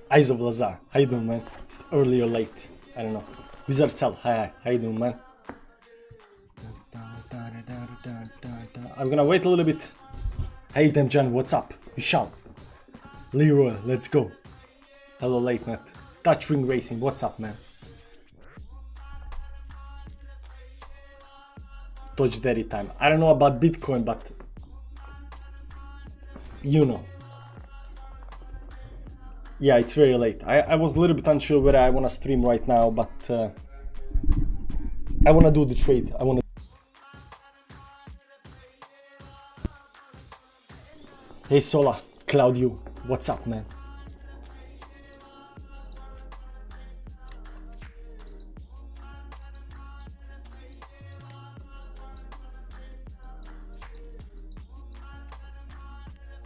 Eyes of Lazar, how you doing, man? It's early or late, I don't know. Wizard Cell, hi, how you doing, man? I'm gonna wait a little bit. Hey Demjan, what's up? Vishal, Leroy, let's go. Hello late net. Touch Ring Racing, what's up, man? Dodge Daddy time. I don't know about Bitcoin, but you know. Yeah, it's very late. I was a little bit unsure whether I want to stream right now, but I want to do the trade. I want to. Hey Sola, Claudio, what's up, man?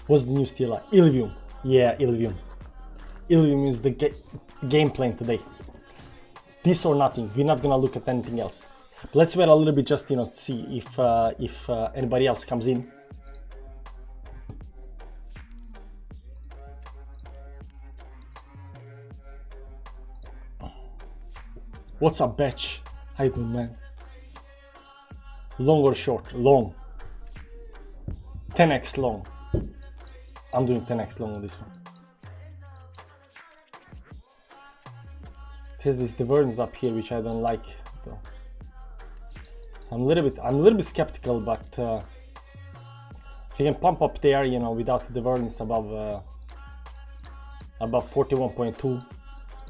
What's the new Stila? Illivium. Yeah, Illivium. Illivium is the game plan today. This or nothing. We're not gonna look at anything else. But let's wait a little bit, just see if anybody else comes in. What's up, Batch? How you doing, man? Long or short? Long. 10x long. I'm doing 10x long on this one. There's this divergence up here which I don't like though. So I'm a little bit skeptical, but if you can pump up there, without the divergence above 41.2,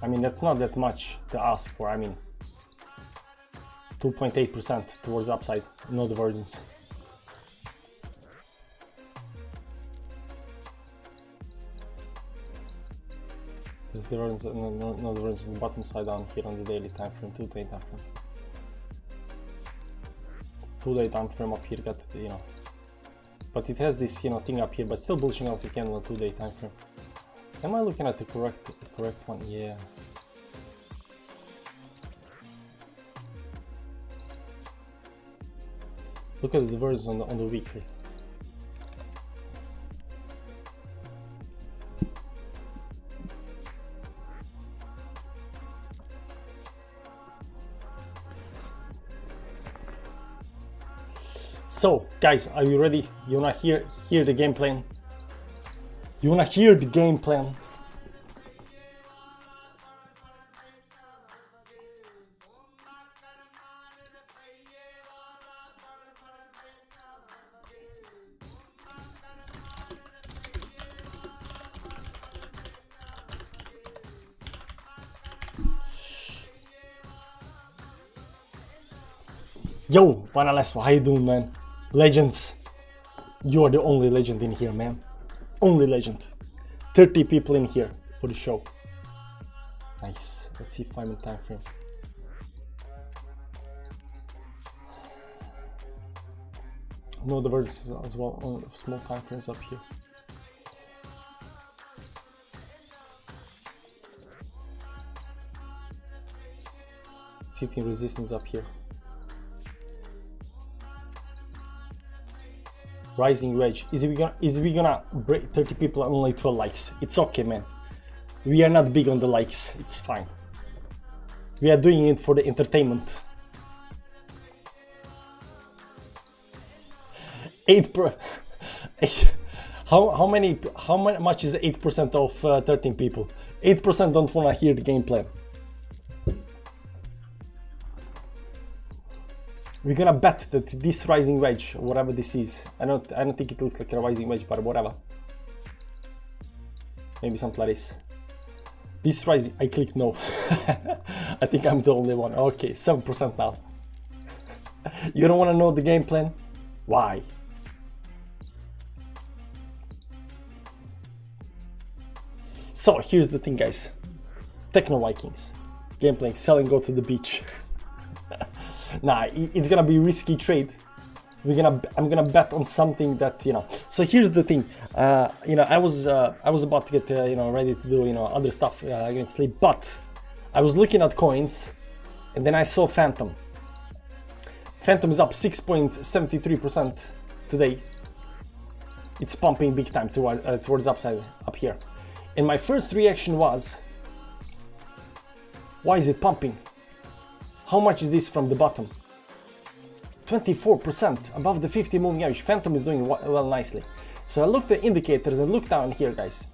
I mean, that's not that much to ask for. I mean, 2.8% towards upside, no divergence. There's divergence, no divergence on the bottom side down here on the daily time frame, 2-day time frame. 2-day time frame up here got, but it has this, thing up here, but still bullshing out the candle on 2-day time frame. Am I looking at the correct one? Yeah. Look at the divergence on the weekly. So, guys, are you ready? You wanna hear the game plan? You wanna hear the game plan? Yo, Finalizing, how you doing, man? Legends, you are the only legend in here, man. Only legend. 30 people in here for the show. Nice. Let's see 5-minute time frame. No divergence as well on small time frames up here. Sitting resistance up here. Rising wedge. Is we gonna break 30 people and only 12 likes? It's okay, man. We are not big on the likes. It's fine. We are doing it for the entertainment. 8%. How much is 8% of 13 people? 8% don't wanna hear the game plan. We're gonna bet that this rising wedge, whatever this is, I don't think it looks like a rising wedge, but whatever. Maybe something like this. This rising, I clicked no. I think I'm the only one. Okay, 7% now. You don't wanna know the game plan? Why? So here's the thing, guys. Techno Vikings. Game plan, sell and go to the beach. Nah, it's gonna be risky trade. I'm gonna bet on something that, So here's the thing. I was about to get ready to do other stuff against sleep, but I was looking at coins, and then I saw Phantom. Phantom is up 6.73% today. It's pumping big time towards upside up here. And my first reaction was, why is it pumping? How much is this from the bottom? 24% above the 50 moving average. Phantom is doing well nicely. So I looked at the indicators and look down here, guys.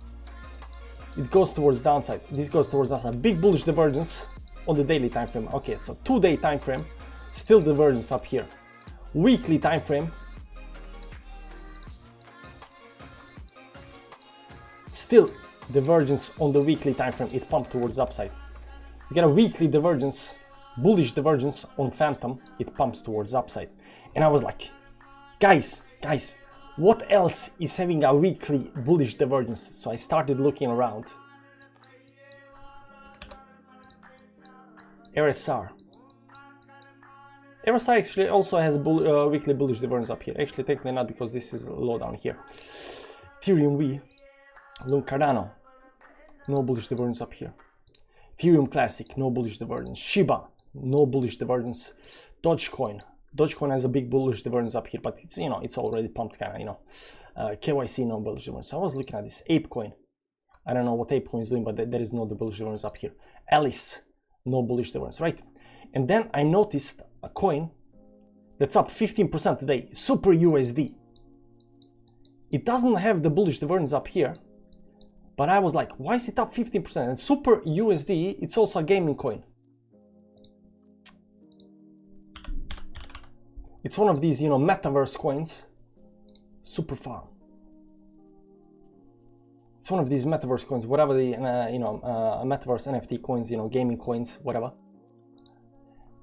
It goes towards downside. This goes towards downside. Big bullish divergence on the daily time frame. Okay, so 2-day time frame, still divergence up here. Weekly time frame, still divergence on the weekly time frame. It pumped towards upside. We get a weekly divergence, bullish divergence on Phantom. It pumps towards upside. And I was like, guys, what else is having a weekly bullish divergence? So I started looking around. RSR. RSI actually also has a weekly bullish divergence up here. Actually, technically not, because this is low down here. Ethereum V, Lun Cardano, no bullish divergence up here. Ethereum Classic, no bullish divergence. Shiba, no bullish divergence. Dogecoin has a big bullish divergence up here, but it's, you know, it's already pumped kind of, you know. KYC, no bullish divergence. So I was looking at this ApeCoin. I don't know what ApeCoin is doing, but there is no bullish divergence up here. Alice, no bullish divergence, right? And then I noticed a coin that's up 15% today, Super USD. It doesn't have the bullish divergence up here, but I was like, why is it up 15%? And Super USD, it's also a gaming coin. It's one of these, you know, metaverse coins. Super Farm. It's one of these metaverse coins, whatever the, you know, metaverse NFT coins, you know, gaming coins, whatever.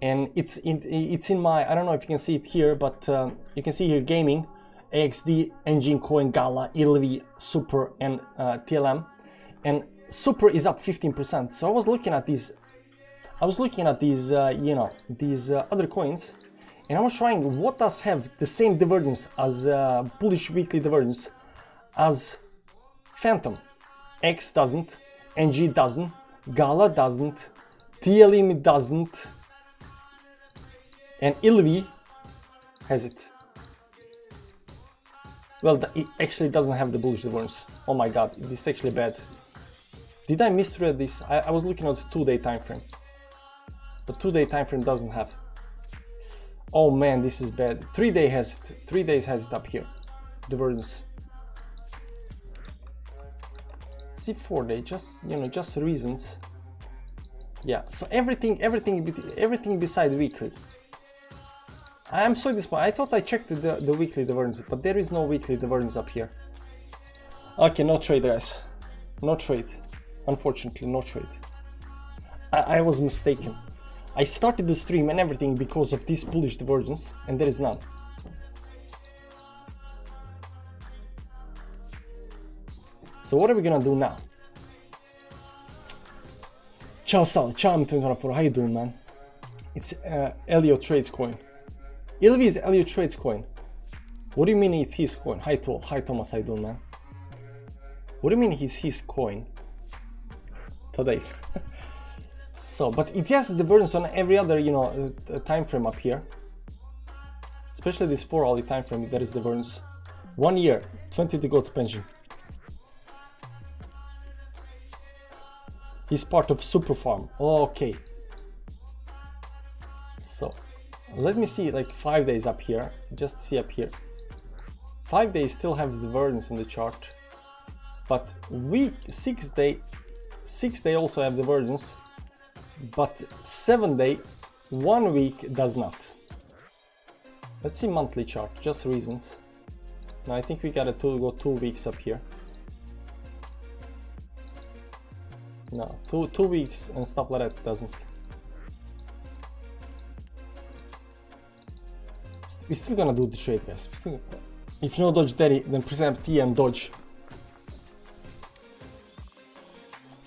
And it's in my, I don't know if you can see it here, but you can see here gaming, AXD, Engine Coin, Gala, ILV, Super, and TLM. And Super is up 15%. So I was looking at these, you know, these other coins, and I was trying what does have the same divergence as bullish weekly divergence as Phantom. X doesn't, NG doesn't, Gala doesn't, TLM doesn't, and ILV has it. Well, it actually doesn't have the bullish divergence. Oh my god, this is actually bad. Did I misread this? I was looking at the 2-day time frame, but 2-day time frame doesn't have. Oh man, this is bad. 3 days has it up here. Divergence. See 4-day, just, you know, just reasons. Yeah, so everything beside weekly. I am so disappointed. I thought I checked the weekly divergence, but there is no weekly divergence up here. Okay, no trade, guys. No trade. Unfortunately, no trade. I was mistaken. I started the stream and everything because of this bullish divergence, and there is none. So what are we gonna do now? Ciao Sal, ciao M2024, how you doing, man? It's Elliot Trades coin. ILV is Elliot Trades coin. What do you mean it's his coin? Hi Thomas, how you doing, man? What do you mean he's his coin? Today. So, but it has divergence on every other, you know, time frame up here. Especially this 4-hourly time frame, there is divergence. 1 year, 20 to go to pension. He's part of Super Farm. Okay. So, let me see like 5 days up here. Just see up here. 5 days still have the divergence in the chart. But 6 day also have divergence. But 7 day, 1 week does not. Let's see monthly chart, just reasons. Now I think we gotta go 2 weeks up here. No, two weeks and stuff like that doesn't. We're still gonna do the trade, guys. If you know Dodge Daddy, then present TM Dodge.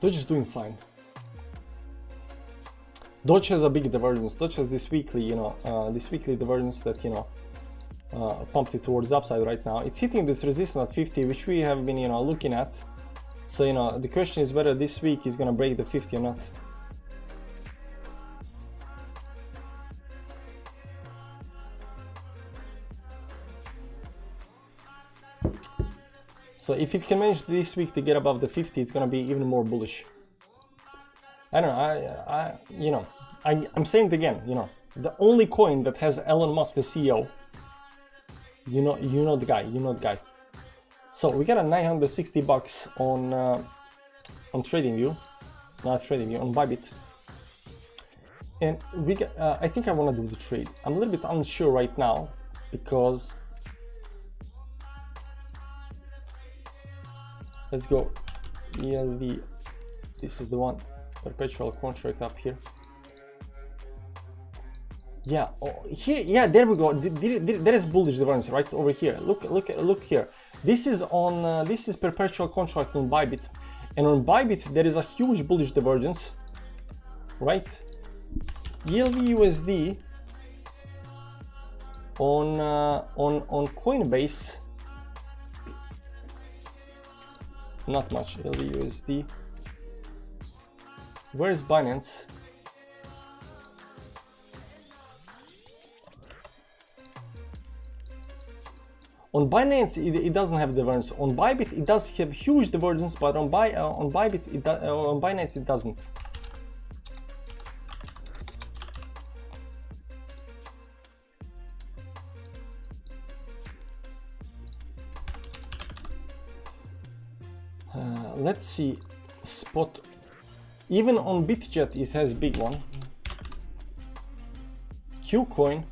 Dodge is doing fine. Dodge has a big divergence. Dodge has this weekly, you know, this weekly divergence that, you know, pumped it towards upside right now. It's hitting this resistance at 50, which we have been, you know, looking at. So, you know, the question is whether this week is gonna break the 50 or not. So if it can manage this week to get above the 50, it's gonna be even more bullish. I don't know, I'm saying it again, the only coin that has Elon Musk as CEO, you know the guy. So we got a 960 bucks on TradingView, not TradingView, on Bybit. And we get, I think I want to do the trade. I'm a little bit unsure right now because let's go ELV. This is the one, perpetual contract up here. Yeah, here, yeah, there we go. There is bullish divergence right over here. Look here. This is on this is perpetual contract on Bybit, and on Bybit there is a huge bullish divergence, right? ELV USD on Coinbase, not much. ELV USD. Where is Binance? On Binance, it doesn't have divergence. On Bybit, it does have huge divergence, but on Bybit, on Binance, it doesn't. Let's see, spot. Even on BitJet, it has big one. Qcoin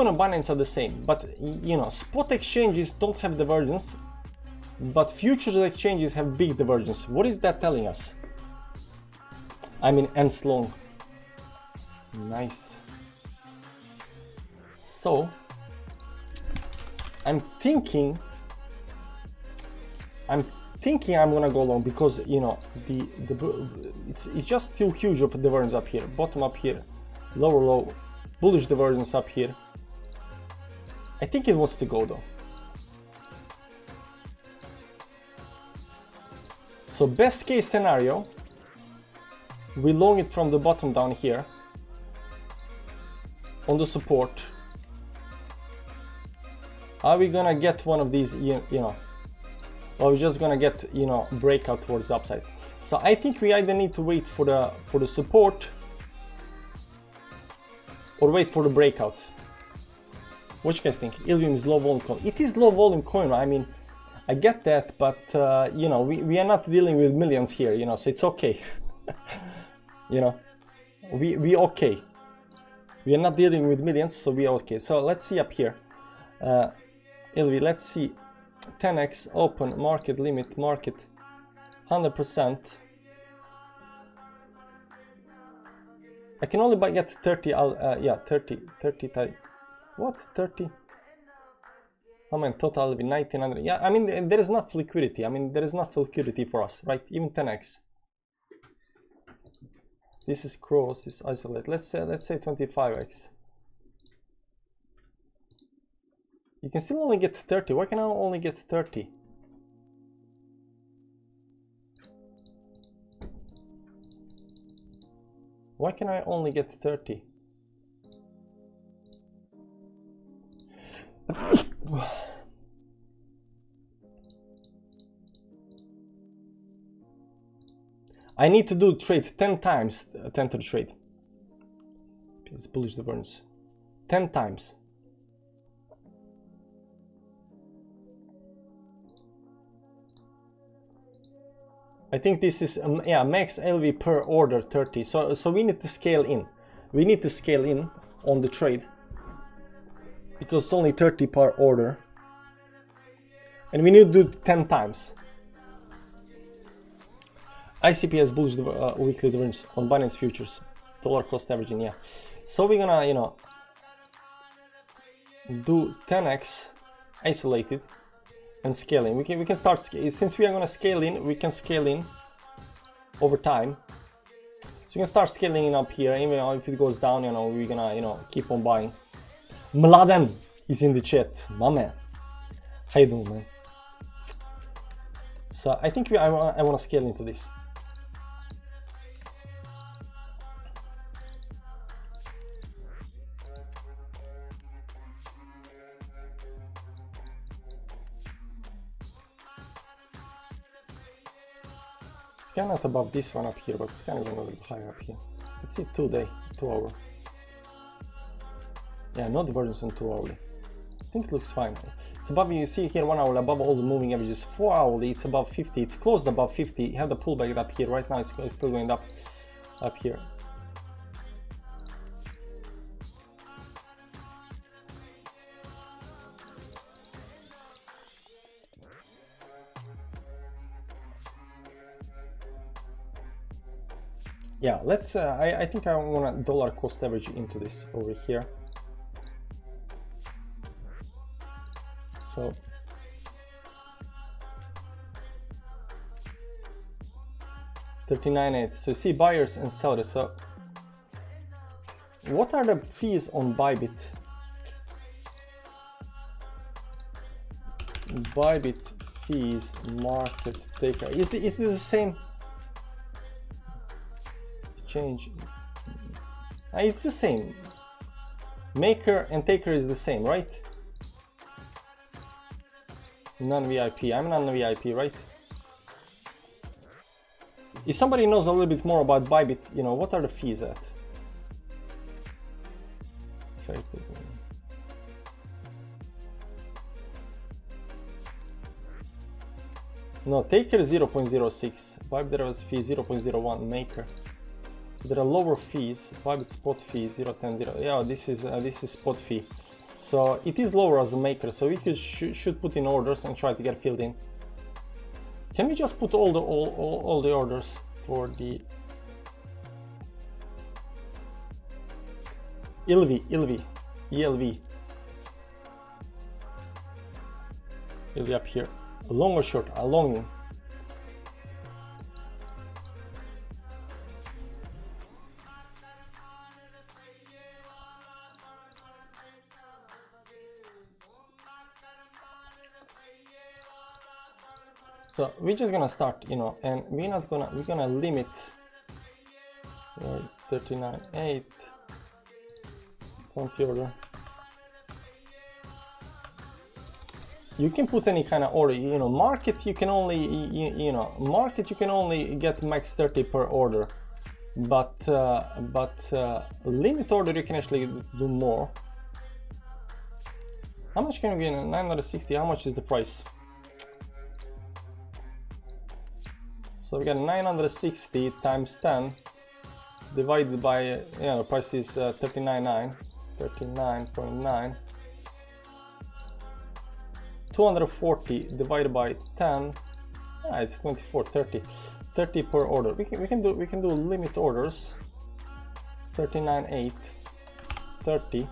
and Binance are the same, but spot exchanges don't have divergence, but futures exchanges have big divergence. What is that telling us? I mean, ends long. Nice. So I'm thinking I'm gonna go long because it's just too huge of a divergence up here, bottom up here, lower low, bullish divergence up here. I think it wants to go though. So best case scenario, we long it from the bottom down here on the support. Are we gonna get one of these, or we're just gonna get, breakout towards the upside? So I think we either need to wait for the support or wait for the breakout. What you guys think? Illium is low volume coin. It is low volume coin. I mean, I get that, but we are not dealing with millions here, so it's okay. we okay. We are not dealing with millions, so we are okay. So let's see up here. Ilvi, let's see. 10x open market limit market 100%. I can only get 30. Yeah, 30 type. What 30? I mean total will be 1900. Yeah, I mean there is not liquidity. I mean there is not liquidity for us, right? Even 10x. This is cross. This isolate. Let's say 25x. You can still only get 30. Why can I only get 30? Why can I only get 30? I need to do trade 10 times, 10 to the trade. It's bullish divergence. 10 times. I think this is yeah, max LV per order 30. So we need to scale in. We need to scale in on the trade because it's only 30 per order, and we need to do 10 times. ICP has bullish weekly divergence on Binance futures, dollar cost averaging. Yeah. So we're gonna do 10x isolated and scaling. We can start since we are going to scale in. We can scale in over time, so we can start scaling in up here. Even if it goes down, we're gonna keep on buying. Mladen is in the chat, my man. How you doing, man? So I think I want to scale into this. It's kind of above this one up here, but it's kind of a little bit higher up here. Let's see 2 hour. Yeah, no divergence on 2 hourly. I think it looks fine. It's above, you see here 1 hour above all the moving averages. 4 hourly, it's above 50. It's closed above 50. You have the pullback up here. Right now it's still going up here. Yeah, let's, I think I want a dollar cost average into this over here. So, $39.8. So you see buyers and sellers. So what are the fees on Bybit? Bybit fees, market taker. Is this the same? Change. It's the same. Maker and taker is the same, right? Non-VIP. I'm non-VIP, right? If somebody knows a little bit more about Bybit, you know, what are the fees at? No, taker 0.06. Bybit there was fee 0.01. Maker. So there are lower fees. Bybit spot fee 0.10. Yeah, this is spot fee. So it is lower as a maker. So we should put in orders and try to get filled in. Can we just put all the orders for the ELV up here? Long or short? A long. So we're just gonna start, you know, and we're gonna limit 39.8 point order. You can put any kind of order, you know. Market you can only market you can only get max 30 per order, but limit order you can actually do more. How much can we get? 960. How much is the price? So we got 960 times 10 divided by, you know, the price is 39.9. 240 divided by 10, it's 24, 30 per order. We can do limit orders. 39.8, 30.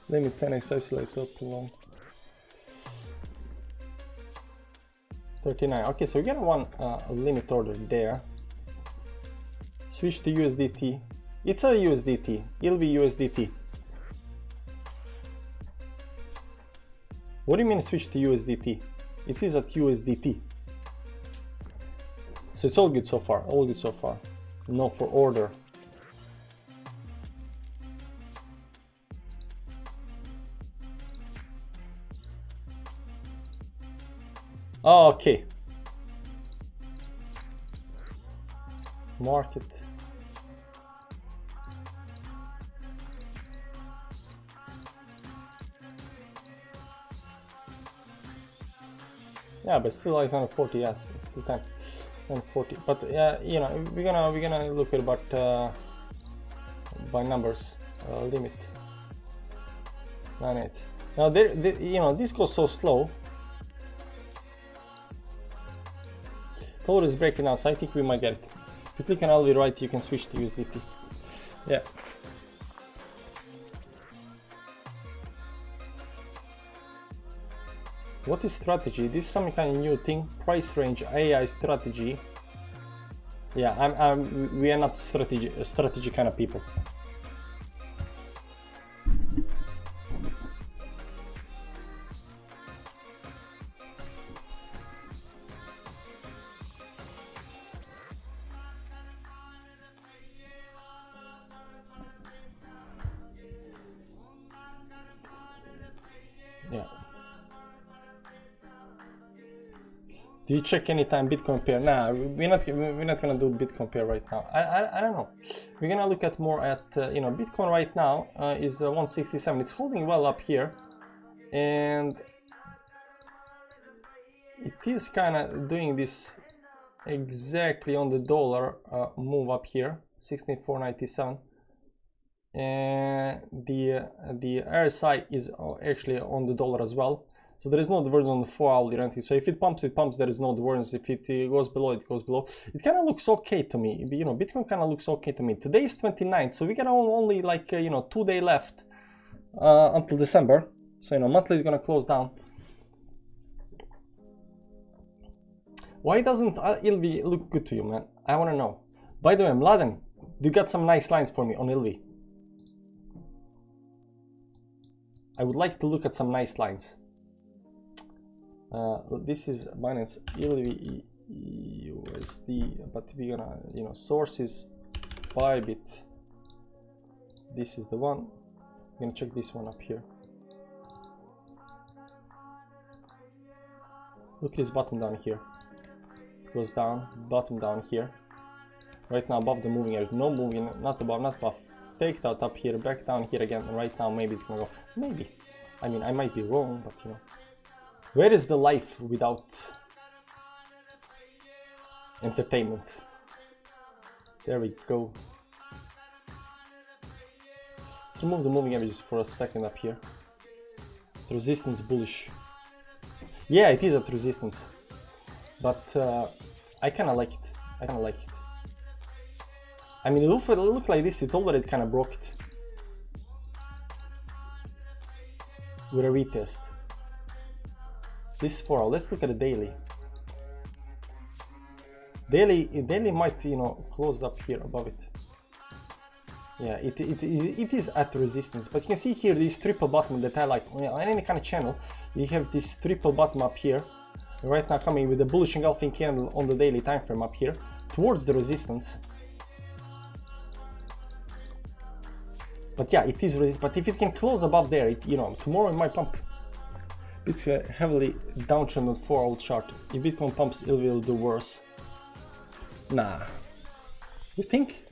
Limit 10x isolate up to 1. 39. Okay, so we get one limit order there. Switch to USDT. It's a USDT. It'll be USDT. What do you mean switch to USDT? It is at USDT. So it's all good so far. All good so far. No for order. Oh, okay. Market. Yeah, but still 840. Yes, it's still 1040. But you know, we're gonna look at about by numbers. Limit 9.8. Now you know, this goes so slow. Total is breaking now, so I think we might get it. If you click on LV right, you can switch to USDT. Yeah. What is strategy? This is some kind of new thing. Price range, AI strategy. Yeah, we are not strategy kind of people. Yeah. Do you check anytime Bitcoin pair? Nah, we're not gonna do Bitcoin pair right now. I don't know. We're gonna look at more at you know, Bitcoin right now is 167. It's holding well up here, and it is kind of doing this exactly on the dollar move up here, 16,497, and the RSI is actually on the dollar as well. So there is no divergence on the 4-hourly or anything. So if it pumps, it pumps. There is no divergence. If it goes below, it goes below. It kind of looks okay to me. You know, Bitcoin kind of looks okay to me. Today is 29th, so we got only like you know, 2 days left until December. So you know, monthly is gonna close down. Why doesn't ILV look good to you, man? I want to know. By the way, Mladen, you got some nice lines for me on ILV. I would like to look at some nice lines. This is Binance ILV USD, but we're gonna, you know, sources Bybit. This is the one. I'm gonna check this one up here. Look at this bottom down here. It goes down, bottom down here. Right now above the moving average, no moving, not above, not above. Faked out up here, back down here again. Right now maybe it's gonna go. Maybe. I mean, I might be wrong, but you know. Where is the life without entertainment? There we go. Let's remove the moving averages for a second up here. The resistance bullish. Yeah, it is at resistance, but I kind of like it. I kind of like it. I mean, it looked like this. It already kind of broke it with a retest. This 4 hour. Let's look at the daily. Daily might, you know, close up here above it. Yeah, it is at resistance, but you can see here this triple bottom that I like. On any kind of channel, you have this triple bottom up here. Right now coming with a bullish engulfing candle on the daily time frame up here towards the resistance. But yeah, it is resistance. But if it can close above there, you know, tomorrow it might pump. It's heavily downtrend on 4 hour chart. If Bitcoin pumps, it will do worse. Nah. You think?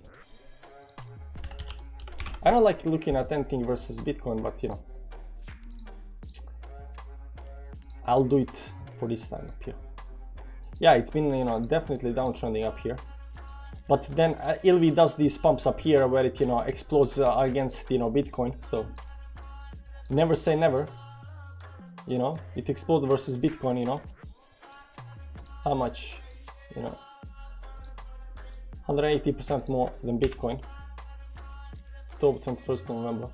I don't like looking at anything versus Bitcoin, but you know, I'll do it for this time up here. Yeah, it's been, you know, definitely downtrending up here. But then ILV does these pumps up here where it, you know, explodes against, you know, Bitcoin. So never say never. You know, it explodes versus Bitcoin, you know. How much? You know, 180% more than Bitcoin. October 21st November.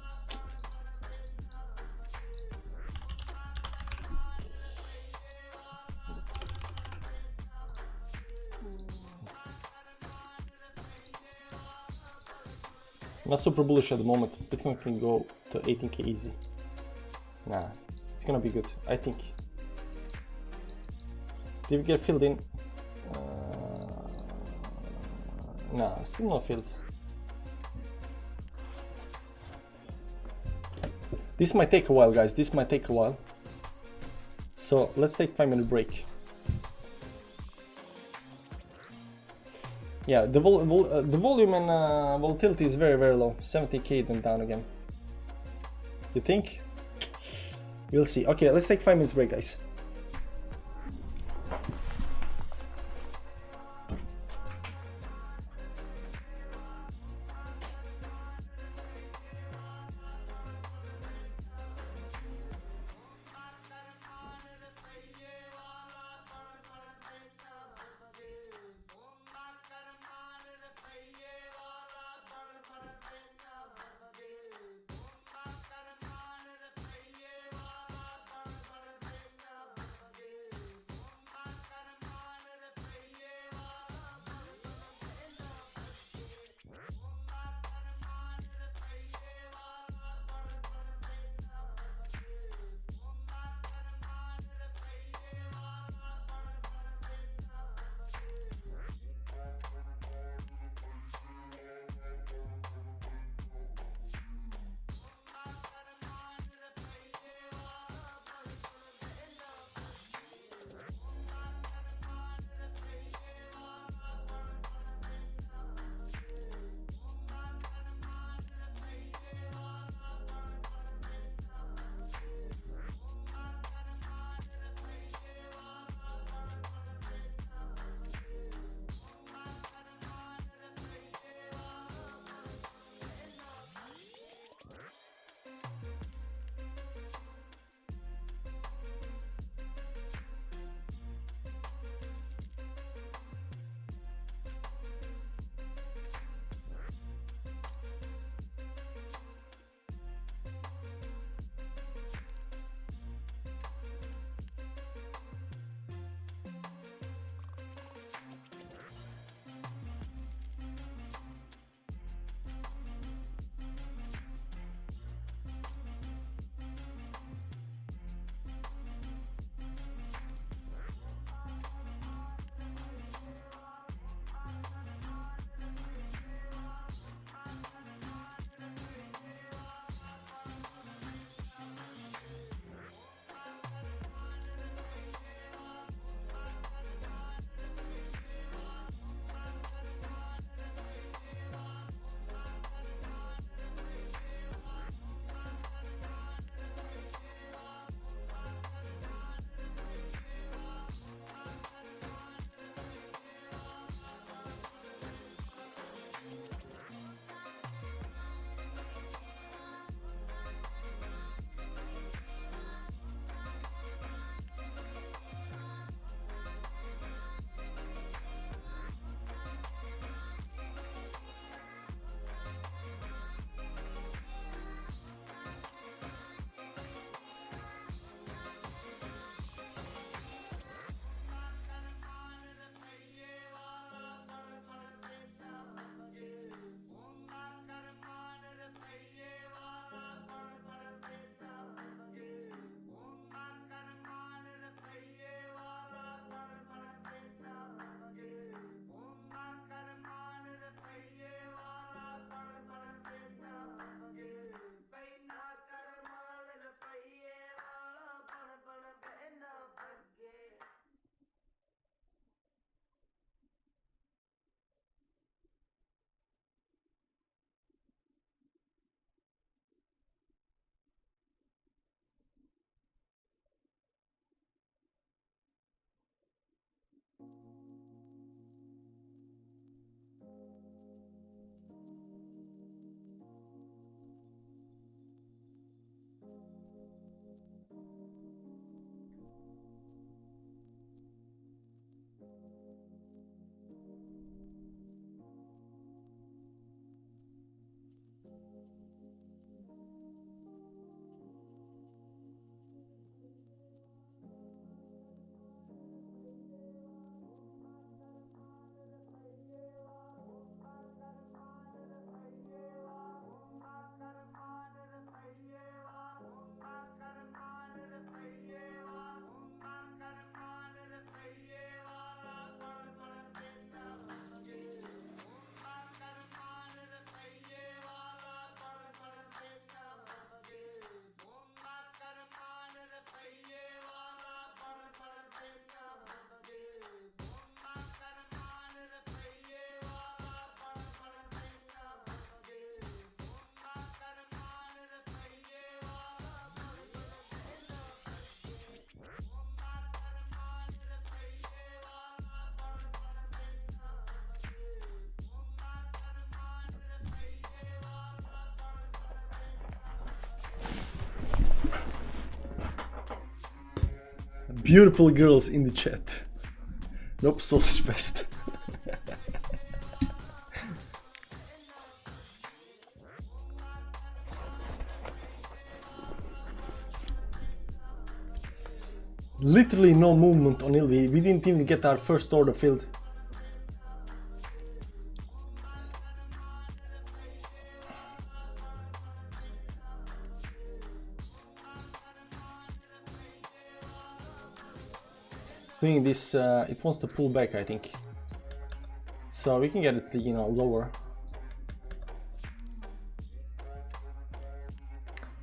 I'm not super bullish at the moment. Bitcoin can go to 18k easy. Nah. It's gonna be good, I think. Did we get filled in? Nah, still no fills. This might take a while, guys. This might take a while. So let's take 5-minute break. Yeah, the volume and volatility is very, very low. 70k then down again. You think? We'll see. Okay, let's take 5 minutes break, guys. Beautiful girls in the chat. Nope, so stressed. Literally no movement on LV. We didn't even get our first order filled. It's doing this, it wants to pull back, I think. So we can get it, you know, lower.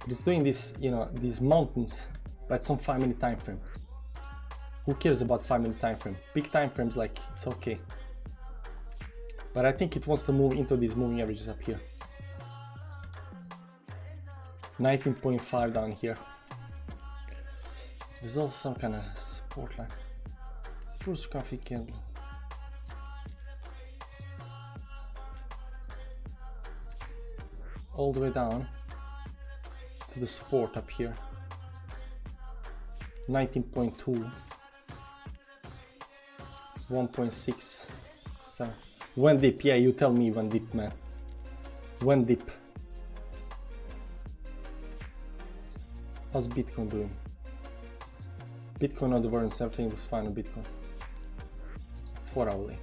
But it's doing this, you know, these mountains, but some 5-minute time frame. Who cares about 5-minute time frame? Big time frames, like, it's okay. But I think it wants to move into these moving averages up here. 19.5 down here. There's also some kind of support line. Spruce coffee candle. All the way down to the support up here. 19.2. 1.67. When dip, yeah, you tell me when dip, man. When dip. How's Bitcoin doing? Bitcoin advance, everything was fine on Bitcoin. 4 hourly.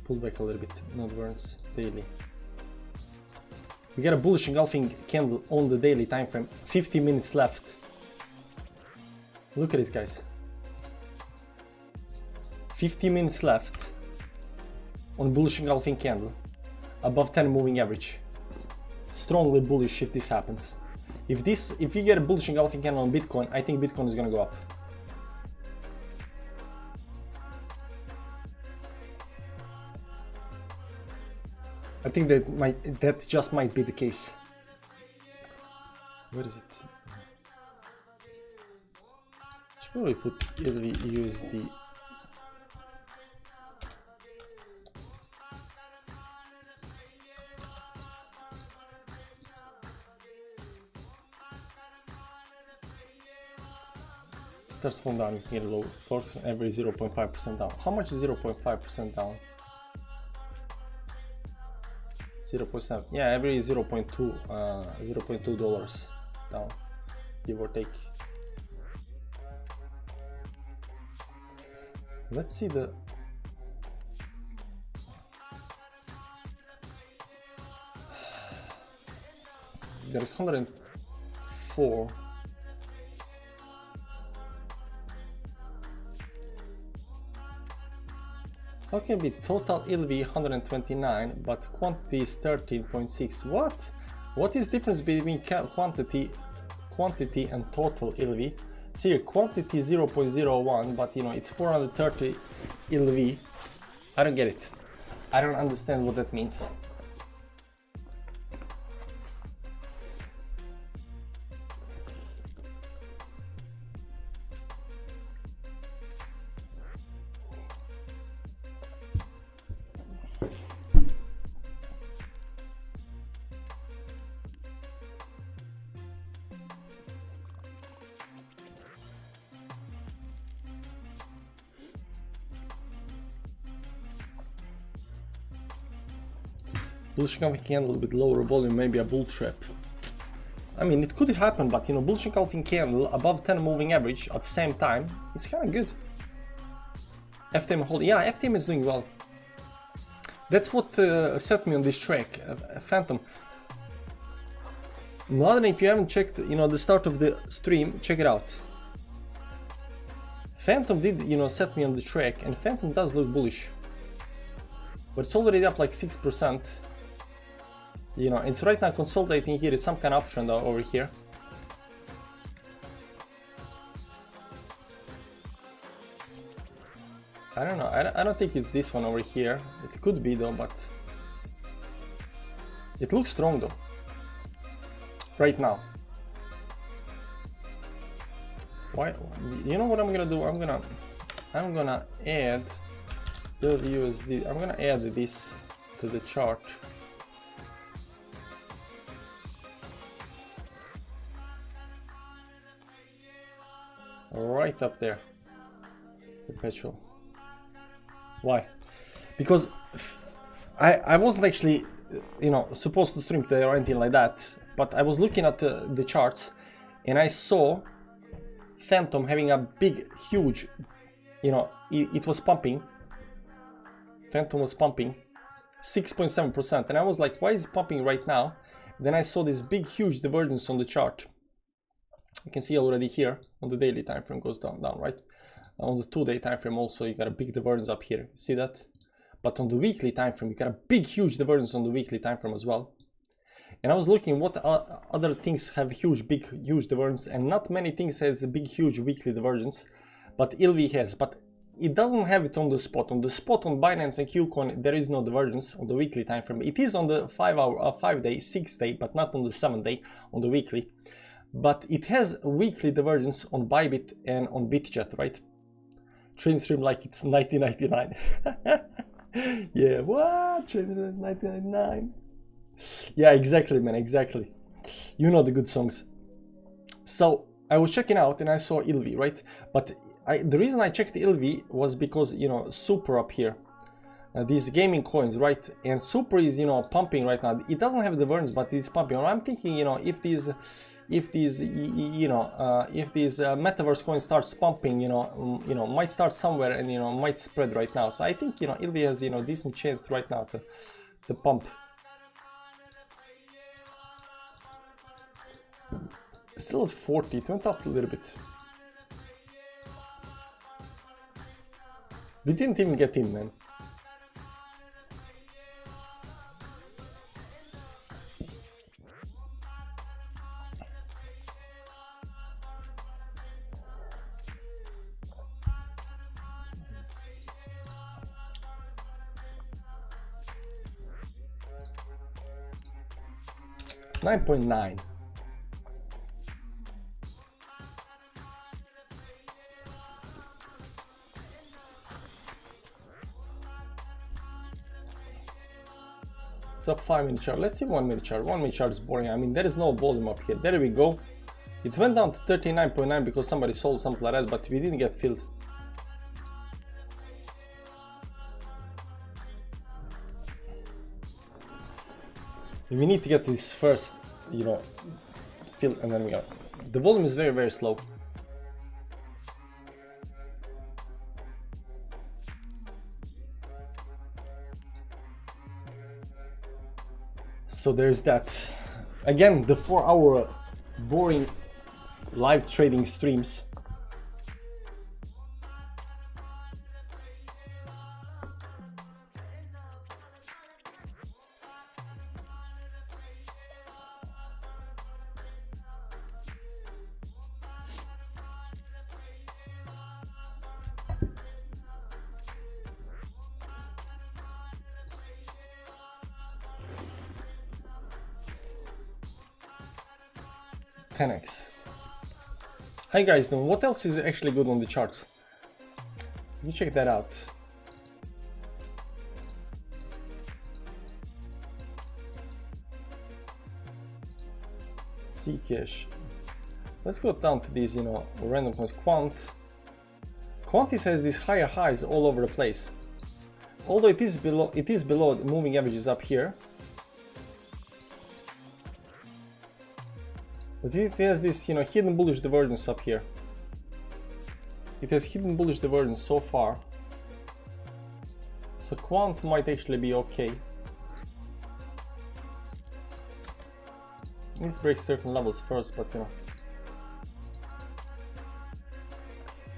Pull back a little bit, advance daily. We got a bullish engulfing candle on the daily time frame. 50 minutes left. Look at this, guys. 50 minutes left on bullish engulfing candle above 10 moving average. Strongly bullish if this happens. If you get a bullish engulfing candle on Bitcoin, I think Bitcoin is gonna go up. I think that just might be the case. Where is it? Should probably put USD. Starts from down here low, focus on every 0.5% down. How much is 0.5% down? 0.7. Yeah, every 0.2 dollars down, give or take. Let's see the there's 104. How can it be total LV 129 but quantity is 13.6? What? What is the difference between quantity and total LV? See here, quantity 0.01, but you know it's 430 LV. I don't get it. I don't understand what that means. Bullish engulfing candle with lower volume, maybe a bull trap. I mean, it could happen, but you know, bullish engulfing candle above 10 moving average at the same time, it's kind of good. FTM holding, yeah, FTM is doing well. That's what set me on this track, Phantom. Now, if you haven't checked, you know, the start of the stream, check it out. Phantom did, you know, set me on the track, and Phantom does look bullish, but it's already up like 6%. You know, it's right now consolidating here. It's some kind of uptrend over here. I don't know. I don't think it's this one over here. It could be though, but it looks strong though. Right now. Why? You know what I'm gonna do? I'm gonna add the USD. I'm gonna add this to the chart. Right up there. Perpetual. Why? Because I wasn't actually, you know, supposed to stream there or anything like that, but I was looking at the charts and I saw Phantom having a big, huge, you know, it was pumping. Phantom was pumping 6.7%, and I was like, why is it pumping right now? Then I saw this big, huge divergence on the chart. You can see already here on the daily time frame goes down, right? On the 2-day time frame also you got a big divergence up here. See that? But on the weekly time frame you got a big, huge divergence on the weekly time frame as well. And I was looking what other things have huge, big, huge divergence, and not many things has a big, huge weekly divergence, but ILV has. But it doesn't have it on the spot. On the spot on Binance and Qcoin there is no divergence on the weekly time frame. It is on the 5-day, 6-day, but not on the 7-day on the weekly. But it has weekly divergence on Bybit and on BitChat, right? Train stream like it's 1999. Yeah, what? Train stream 1999. Yeah, exactly, man, exactly. You know the good songs. So I was checking out and I saw ILV, right? But the reason I checked ILV was because, you know, Super up here. These gaming coins, right? And Super is, you know, pumping right now. It doesn't have the divergence, but it's pumping. And I'm thinking, you know, if these metaverse coin starts pumping, you know, might start somewhere and, you know, might spread right now. So I think, you know, ILV has, you know, decent chance right now to pump. Still at 40, it went up a little bit. We didn't even get in, man. $9.9. It's a 5-minute chart. Let's see 1-minute chart. 1-minute chart is boring. I mean, there is no volume up here. There we go. It went down to 39.9 because somebody sold something like that, but we didn't get filled. We need to get this first, you know, filled, and then we are. The volume is very, very slow. So there's that. Again, the 4-hour boring live trading streams. Hi guys, then what else is actually good on the charts? You check that out. Zcash. Let's go down to these, you know, random coins. Quantis has these higher highs all over the place. Although it is below the moving averages up here. But it has this, you know, hidden bullish divergence up here. It has hidden bullish divergence so far. So quant might actually be okay. It needs to break certain levels first, but you know.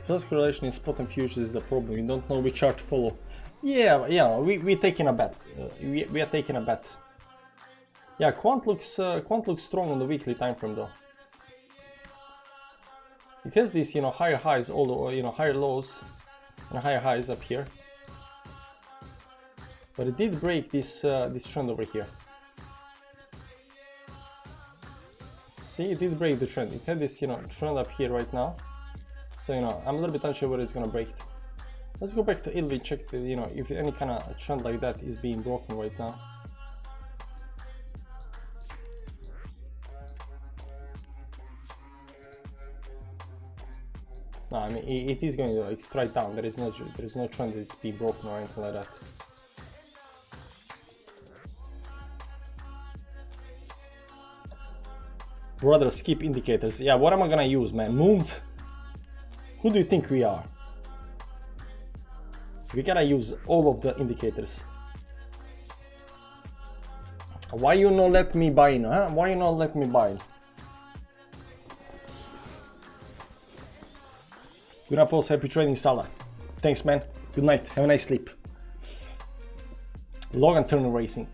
First correlation in spot and futures is the problem. You don't know which chart to follow. Yeah, we're taking a bet. We are taking a bet. Yeah, quant looks strong on the weekly time frame though. It has these, you know, higher highs, although, you know, higher lows and higher highs up here. But it did break this this trend over here. See, it did break the trend. It had this, you know, trend up here right now. So, you know, I'm a little bit unsure whether it's gonna break it. Let's go back to ILV, check the, you know, if any kind of trend like that is being broken right now. No, I mean it is going like straight down. There is no trend that's being broken or anything like that. Rather skip indicators. Yeah, what am I gonna use, man? Moons? Who do you think we are? We gotta use all of the indicators. Why you not let me buy in, huh? Why you not let me buy in? Good night, folks. Happy trading, Salah. Thanks, man. Good night. Have a nice sleep. Logan Turner Racing.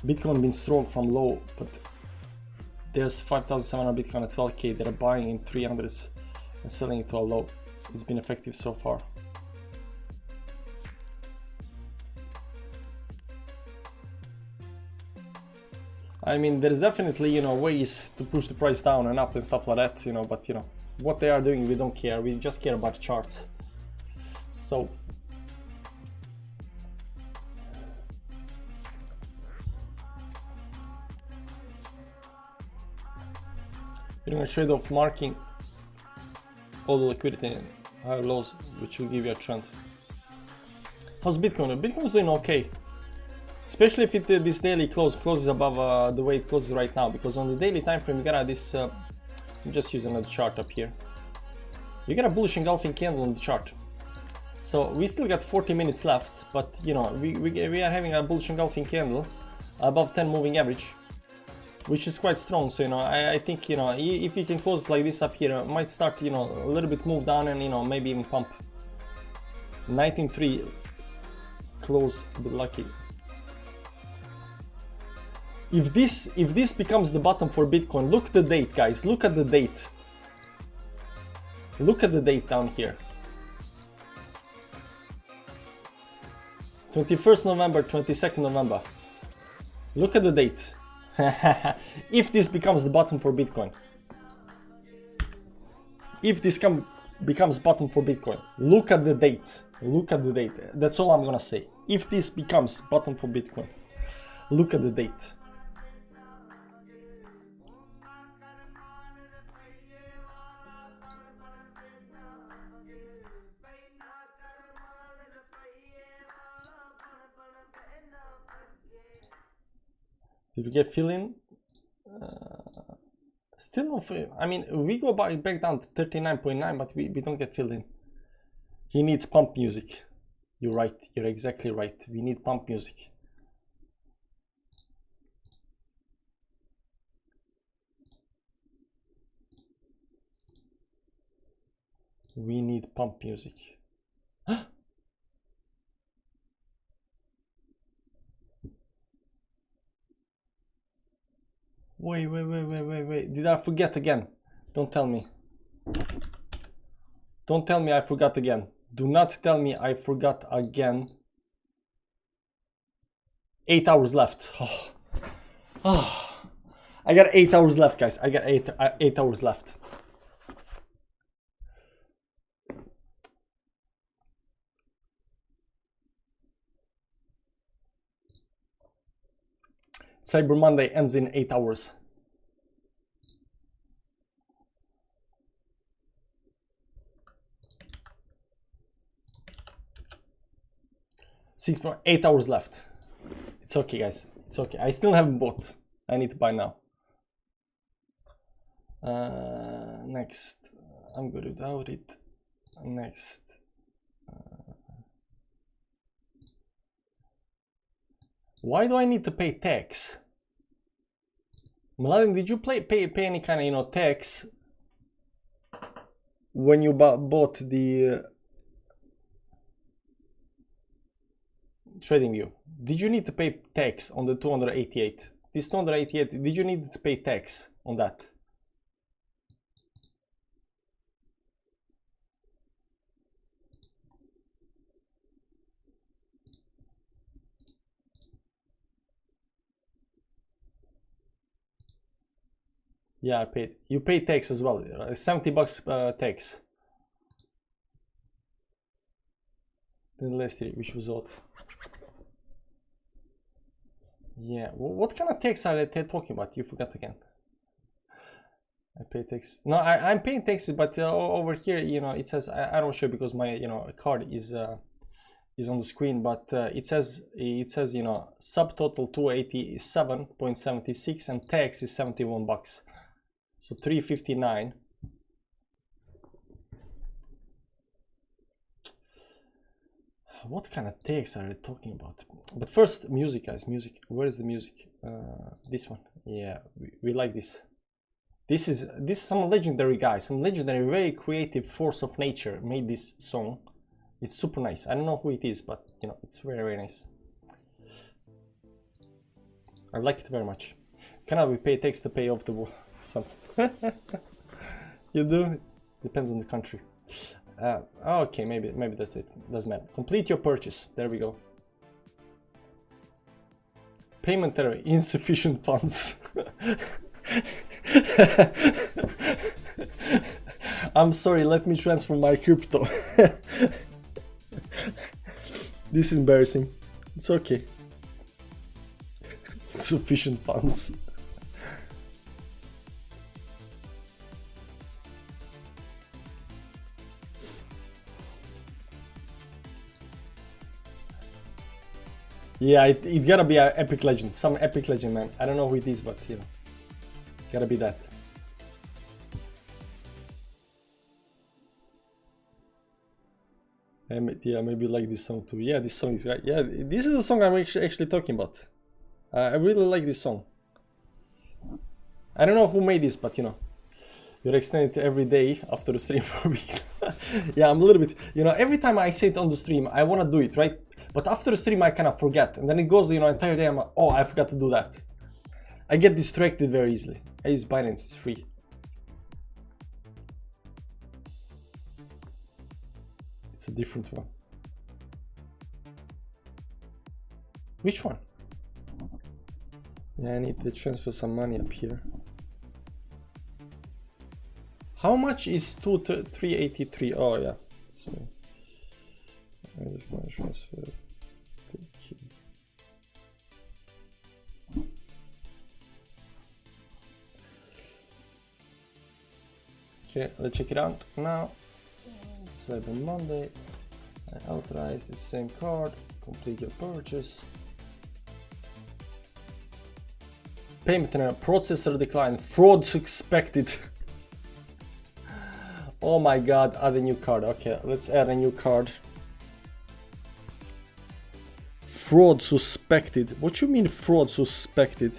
Bitcoin been strong from low, but there's 5,700 Bitcoin at 12K. They're buying in 300s and selling it to a low. It's been effective so far. I mean, there's definitely, you know, ways to push the price down and up and stuff like that, you know, but you know, what they are doing, we don't care. We just care about the charts. So you're going to trade off marking all the liquidity and higher lows, which will give you a trend. How's Bitcoin? Bitcoin's doing okay, especially if this daily closes above the way it closes right now, because on the daily time frame you got this I'm just using another chart up here. You got a bullish engulfing candle on the chart. So we still got 40 minutes left, but you know, we are having a bullish engulfing candle above 10 moving average, which is quite strong. So you know, I think, you know, if you can close like this up here, it might start, you know, a little bit move down and, you know, maybe even pump. 19.3 close, be lucky. If this becomes the bottom for Bitcoin, look at the date, guys. Look at the date. Look at the date down here. 21st November, 22nd November. Look at the date. If this becomes the bottom for Bitcoin. If this becomes bottom for Bitcoin, look at the date. Look at the date. That's all I'm gonna say. If this becomes bottom for Bitcoin, look at the date. Did we get fill in? Still no fill. I mean, we go back down to 39.9, but we don't get filled in. He needs pump music. You're right. You're exactly right. We need pump music. We need pump music. Wait. Did I forget again? Don't tell me. Don't tell me I forgot again. Do not tell me I forgot again. 8 hours left. I got 8 hours left, guys. I got 8 hours left. Cyber Monday ends in 8 hours. Six, 8 hours left. It's okay, guys. It's okay. I still haven't bought. I need to buy now. Next, I'm good without it. Next. Why do I need to pay tax? Mladen, did you pay any kind of, you know, tax when you bought the TradingView? Did you need to pay tax on the 288? This 288, did you need to pay tax on that? Yeah, I paid. You paid tax as well. 70 bucks tax. Then last year, which was odd. Yeah, what kind of tax are they talking about? You forgot again. I pay tax. No, I'm paying taxes, but over here, you know, it says I don't show because my, you know, card is on the screen, but it says you know, subtotal 287.76 and tax is 71 bucks. So 359. What kind of tax are they talking about? But first, music, guys, music. Where is the music? This one. Yeah, we like this. This is some legendary guy, some legendary, very creative force of nature made this song. It's super nice. I don't know who it is, but you know, it's very, very nice. I like it very much. Cannot we pay tax to pay off the wall? Some. You do? Depends on the country. Okay, maybe that's it. Doesn't matter. Complete your purchase. There we go. Payment error. Insufficient funds. I'm sorry. Let me transfer my crypto. This is embarrassing. It's okay. Insufficient funds. Yeah, it gotta be an epic legend, some epic legend, man. I don't know who it is, but you know, gotta be that. Yeah, maybe you like this song too. Yeah, this song is right. Yeah, this is the song I'm actually talking about. I really like this song. I don't know who made this, but you know, you're extending it every day after the stream for a week. Yeah, I'm a little bit, you know, every time I say it on the stream, I want to do it, right? But after the stream, I kind of forget. And then it goes, you know, entire day, I'm like, oh, I forgot to do that. I get distracted very easily. I use Binance, it's free. It's a different one. Which one? Yeah, I need to transfer some money up here. How much is 383? Oh yeah. So I'm just gonna transfer. Thank you. Okay, let's check it out now. Cyber Monday. I authorize the same card. Complete your purchase. Payment error. Processor decline. Fraud suspected. Oh my god, add a new card. Okay, let's add a new card. Fraud suspected. What you mean fraud suspected?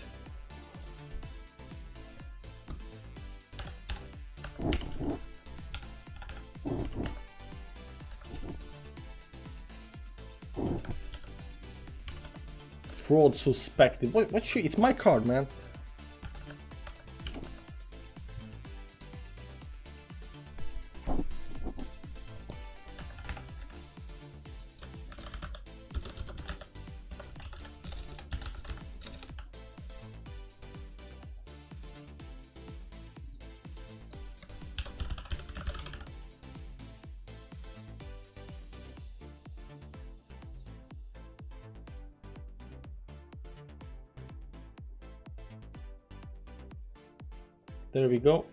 Fraud suspected. What should, it's my card, man. There we go.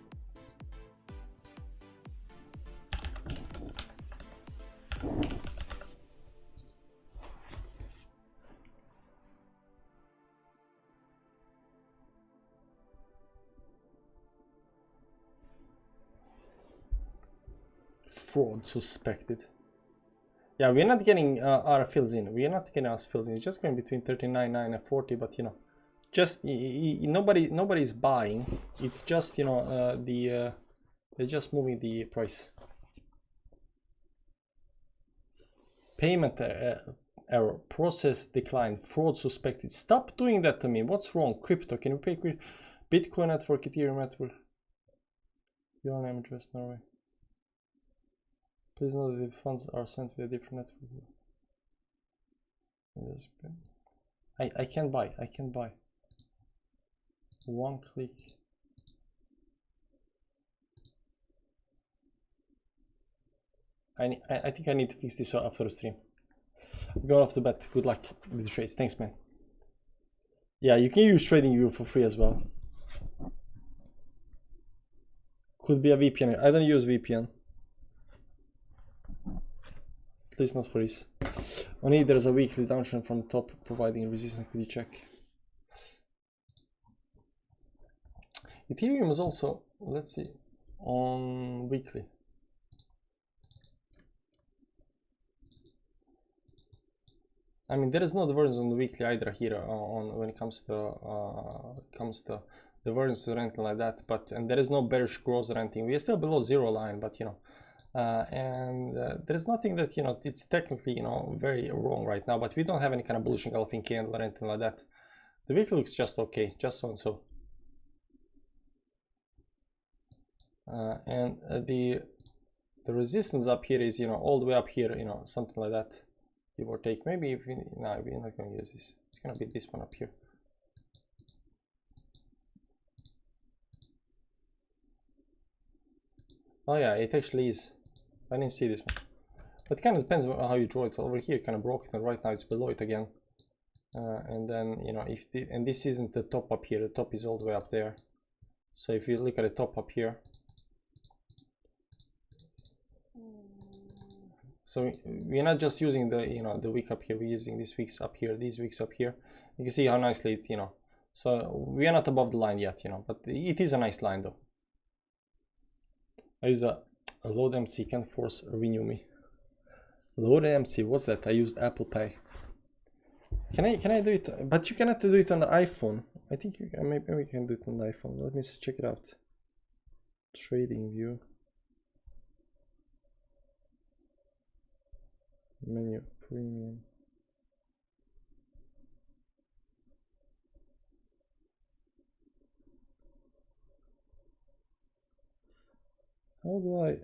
Fraud suspected. Yeah, we're not getting our fills in. We are not getting our fills in. It's just going between 39.9 and 40, but you know, just nobody's buying. It's just, you know, they're just moving the price. Payment error, process decline, fraud suspected. Stop doing that to me. What's wrong? Crypto, can you pay Bitcoin network, Ethereum network? Your name, address, Norway. Please note that the funds are sent via different network. I can buy. I can buy. One click. I think I need to fix this after the stream. Go off the bat. Good luck with the trades. Thanks, man. Yeah, you can use TradingView for free as well. Could be a VPN. I don't use VPN. At least not for this. Only there's a weekly downtrend from the top providing resistance. Could you check? Ethereum is also, let's see, on weekly. I mean, there is no divergence on the weekly either here on when it comes to divergence or anything like that. But and there is no bearish growth or anything. We are still below zero line, but you know, there is nothing that, you know, it's technically, you know, very wrong right now. But we don't have any kind of bullish engulfing candle or anything like that. The weekly looks just okay, just so and so. And the resistance up here is, you know, all the way up here, you know, something like that. Give or take. Maybe if we, no, we're not going to use this. It's going to be this one up here. Oh yeah, it actually is. I didn't see this one. But it kind of depends on how you draw it. Over here, kind of broke it, and right now it's below it again. And then, you know, if the, and this isn't the top up here. The top is all the way up there. So if you look at the top up here. So we're not just using the, you know, the week up here, we're using these weeks up here, these weeks up here. You can see how nicely it, you know, so we are not above the line yet, you know, but it is a nice line though. I use a load MC, can't force renew me. Load MC, what's that? I used Apple Pay. Can I do it? But you cannot do it on the iPhone. I think you can, maybe we can do it on the iPhone. Let me check it out. TradingView. Menu premium. How do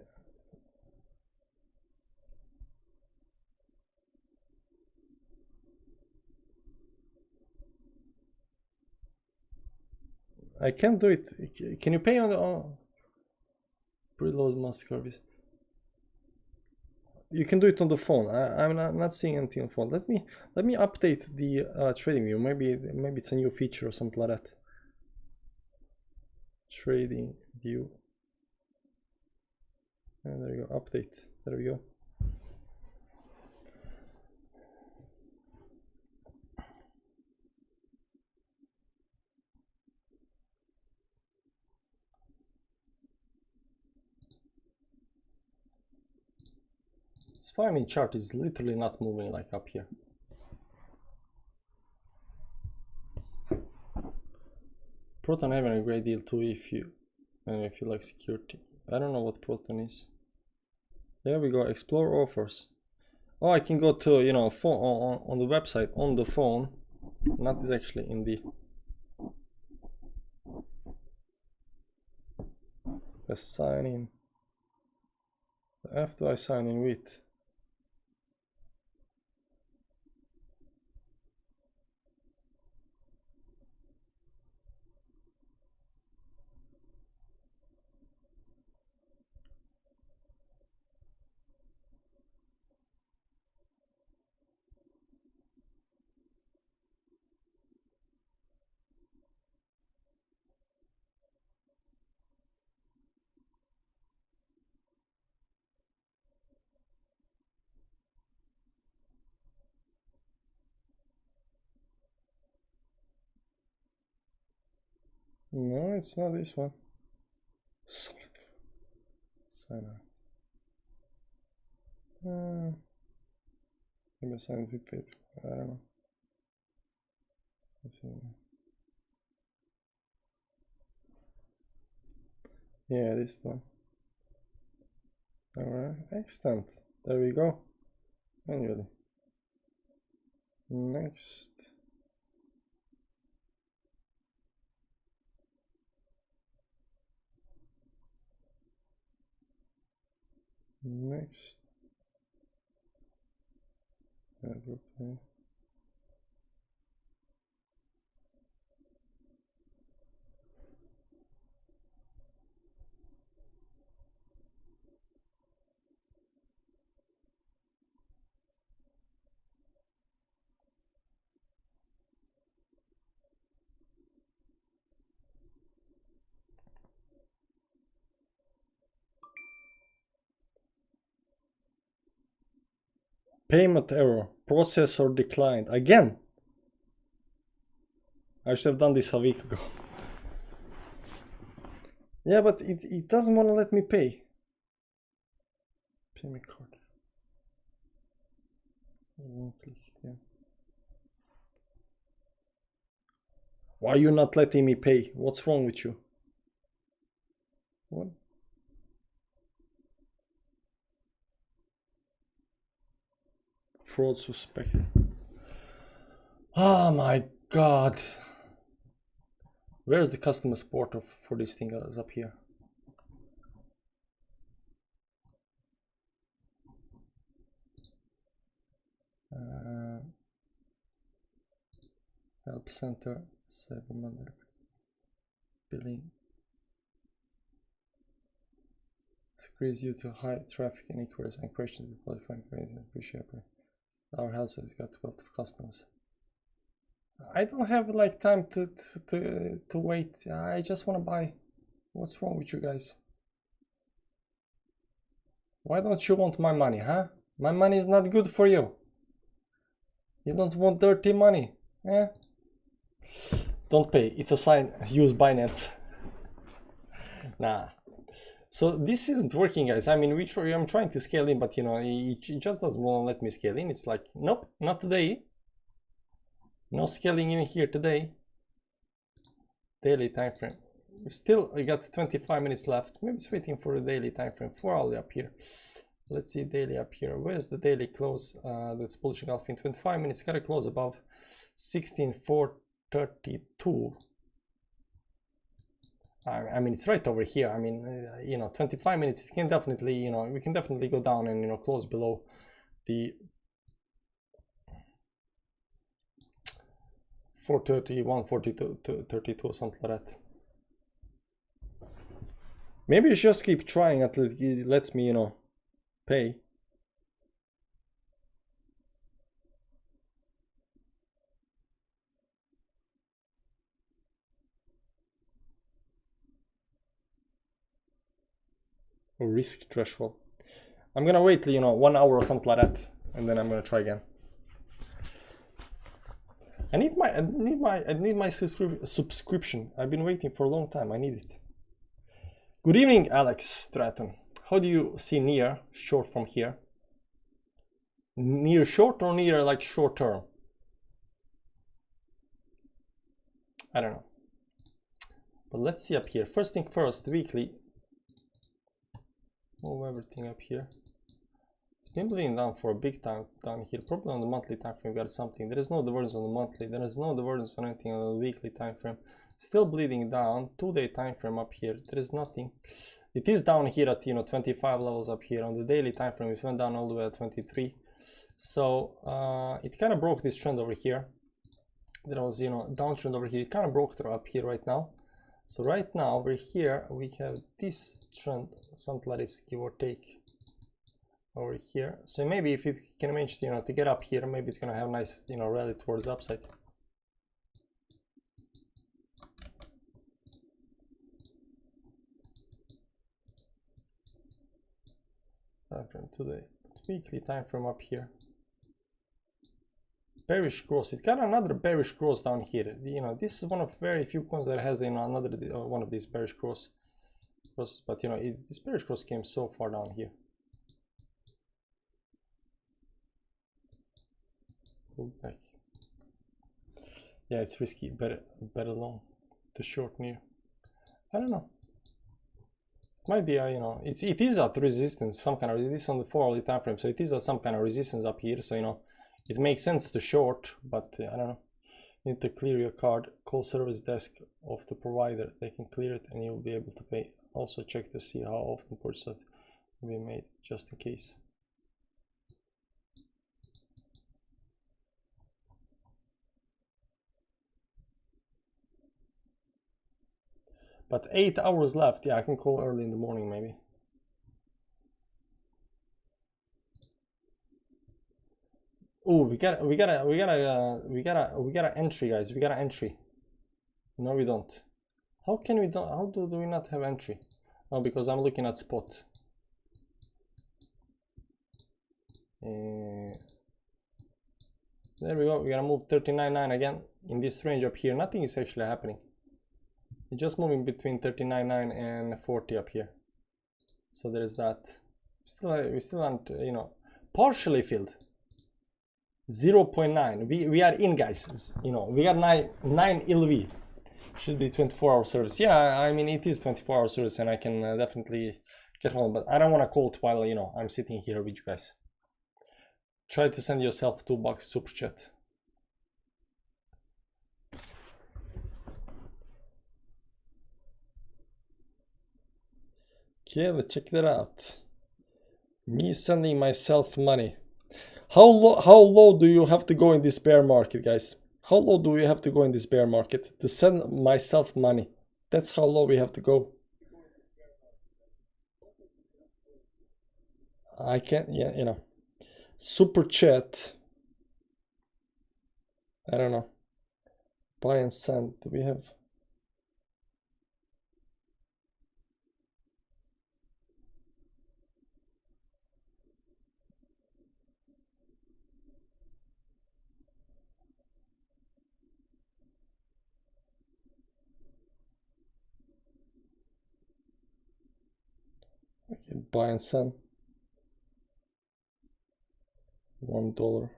I can't do it. Can you pay on the preload MasterCard? You can do it on the phone. I'm not seeing anything on the phone. Let me update the TradingView. Maybe it's a new feature or something like that. TradingView. And there you go. Update. There we go. This 5-minute chart is literally not moving like up here. Proton having a great deal too if you like security. I don't know what Proton is. There we go. Explore offers. Oh, I can go to, you know, phone on the website on the phone. Not actually in the. Let's sign in. After I sign in with. No, it's not this one. Solid. Sign up. Maybe scientific paper. I don't know. Yeah, this one. Alright, excellent. There we go. Manually. Next. Next. Okay. Payment error. Processor declined. Again? I should have done this a week ago. Yeah, but it doesn't want to let me pay. Payment card. Yeah. Why are you not letting me pay? What's wrong with you? What? Fraud suspected. Oh my god. Where's the customer support for this thing is up here? Help center, cyber billing. Decrease due to high traffic and inquiries and questions with qualifying queries and appreciate it. Our house has got 12 customers. I don't have like time to wait. I just want to buy. What's wrong with you guys? Why don't you want my money, huh? My money is not good for you. You don't want dirty money, eh? Don't pay. It's a sign. Use Binance. Nah. So this isn't working, guys. I mean, I'm trying to scale in, but you know, it just doesn't want to let me scale in. It's like, nope, not today. No scaling in here today. Daily time frame. We got 25 minutes left. Maybe it's waiting for the daily time frame. 4 hours up here. Let's see daily up here. Where's the daily close? That's Bullish Alpha in 25 minutes. Got to close above 16,432. I mean, it's right over here. I mean, you know, 25 minutes. It can definitely, you know, we can definitely go down and, you know, close below the 431, 42, 32, something like that. Maybe you just keep trying until it lets me, you know, pay. Or risk threshold. I'm gonna wait, you know, 1 hour or something like that, and then I'm gonna try again. I need my subscription. I've been waiting for a long time. I need it. Good evening, Alex Stratton. How do you see near short from here? Near short or near like short term? I don't know. But let's see up here. First thing first, weekly. Move everything up here. It's been bleeding down for a big time down here. Probably on the monthly time frame we got something. There is no divergence on the monthly. There is no divergence on anything on the weekly time frame. Still bleeding down. 2-day time frame up here. There is nothing. It is down here at, you know, 25 levels up here. On the daily time frame it went down all the way at 23. So it kind of broke this trend over here. There was, you know, downtrend over here. It kind of broke through up here right now. So right now over here we have this trend, something like this, give or take, over here. So maybe if it can manage, you know, to get up here, maybe it's gonna have a nice, you know, rally towards the upside. Time frame today, weekly time frame up here. Bearish cross. It got another bearish cross down here. You know, this is one of very few coins that has, you know, another one of these bearish cross. But you know, this bearish cross came so far down here. pull back. Yeah, it's risky. Better long to short near. I don't know. Might be, you know, it is at resistance, some kind of, it is on the 4 hourly time frame, so it is some kind of resistance up here. So, you know, it makes sense to short, but I don't know. You need to clear your card, call service desk of the provider. They can clear it and you'll be able to pay. Also check to see how often purchases will be made, just in case. But 8 hours left. Yeah, I can call early in the morning maybe. Oh, we got an entry, guys. We got an entry. No, we don't. How can we don't? How do we not have entry? Oh, because I'm looking at spot. There we go. We're gonna move 39.9 again in this range up here. Nothing is actually happening. It's just moving between 39.9 and 40 up here. So there is that. We still aren't, you know, partially filled. 0.9. We are in, guys. You know, we got 9 LV. Should be 24-hour service. Yeah, I mean it is 24-hour service, and I can definitely get home. But I don't want to call it while, you know, I'm sitting here with you guys. Try to send yourself $2 super chat. Okay, let's check that out. Me sending myself money. How low do you have to go in this bear market, guys? How low do we have to go in this bear market to send myself money? That's how low we have to go. I can't, yeah, you know. Super chat. I don't know. Buy and send. Do we have? Okay, buy and send. $1.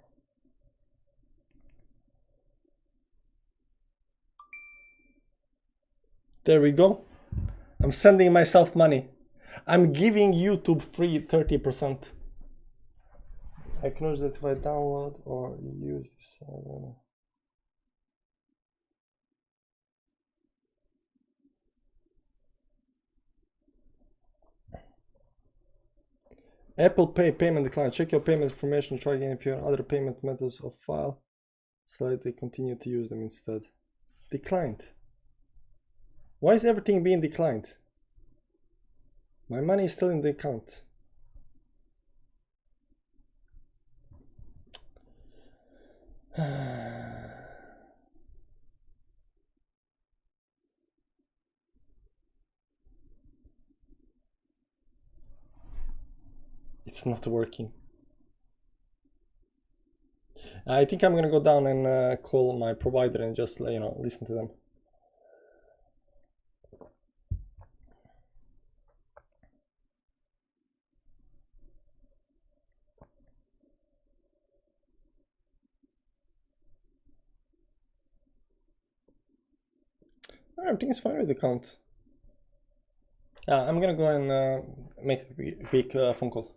There we go. I'm sending myself money. I'm giving YouTube free 30%. I acknowledge that if I download or use this, I don't know. Apple Pay payment declined. Check your payment information. Try again if you have other payment methods of file. Slightly continue to use them instead. Declined. Why is everything being declined? My money is still in the account. It's not working. I think I'm gonna go down and call my provider and just, you know, listen to them. Everything is fine with the account. I'm gonna go and make a quick phone call.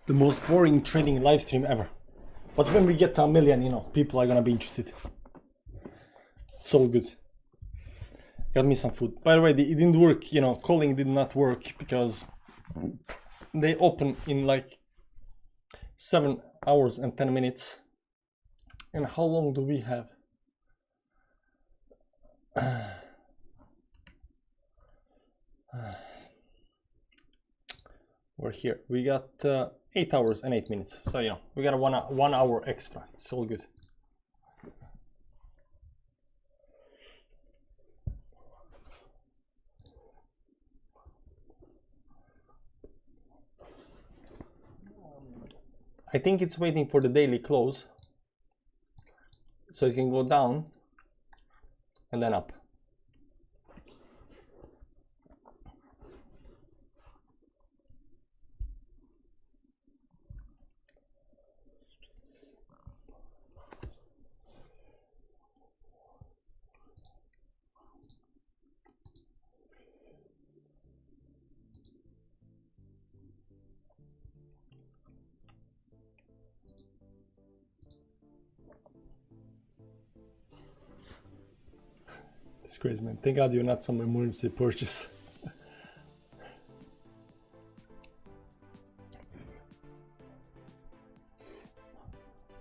The most boring trading live stream ever. But when we get to 1 million, you know, people are gonna be interested. So good. Got me some food. By the way, it didn't work, you know, calling did not work because they open in like 7 hours and 10 minutes. And how long do we have? We're here. We got 8 hours and 8 minutes. So, you know, we got a 1 hour extra. It's all good. I think it's waiting for the daily close. So it can go down and then up. It's crazy, man. Thank God you're not some emergency purchase.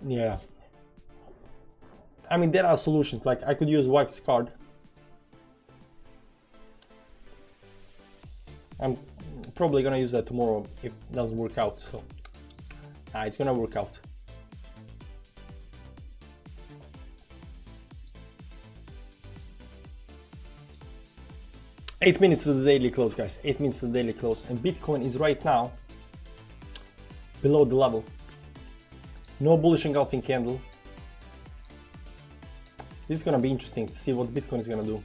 Yeah. I mean, there are solutions. Like, I could use wife's card. I'm probably gonna use that tomorrow if it doesn't work out. So, it's gonna work out. Eight minutes to the daily close, guys. 8 minutes to the daily close. And Bitcoin is right now below the level. No bullish engulfing candle. This is gonna be interesting to see what Bitcoin is gonna do.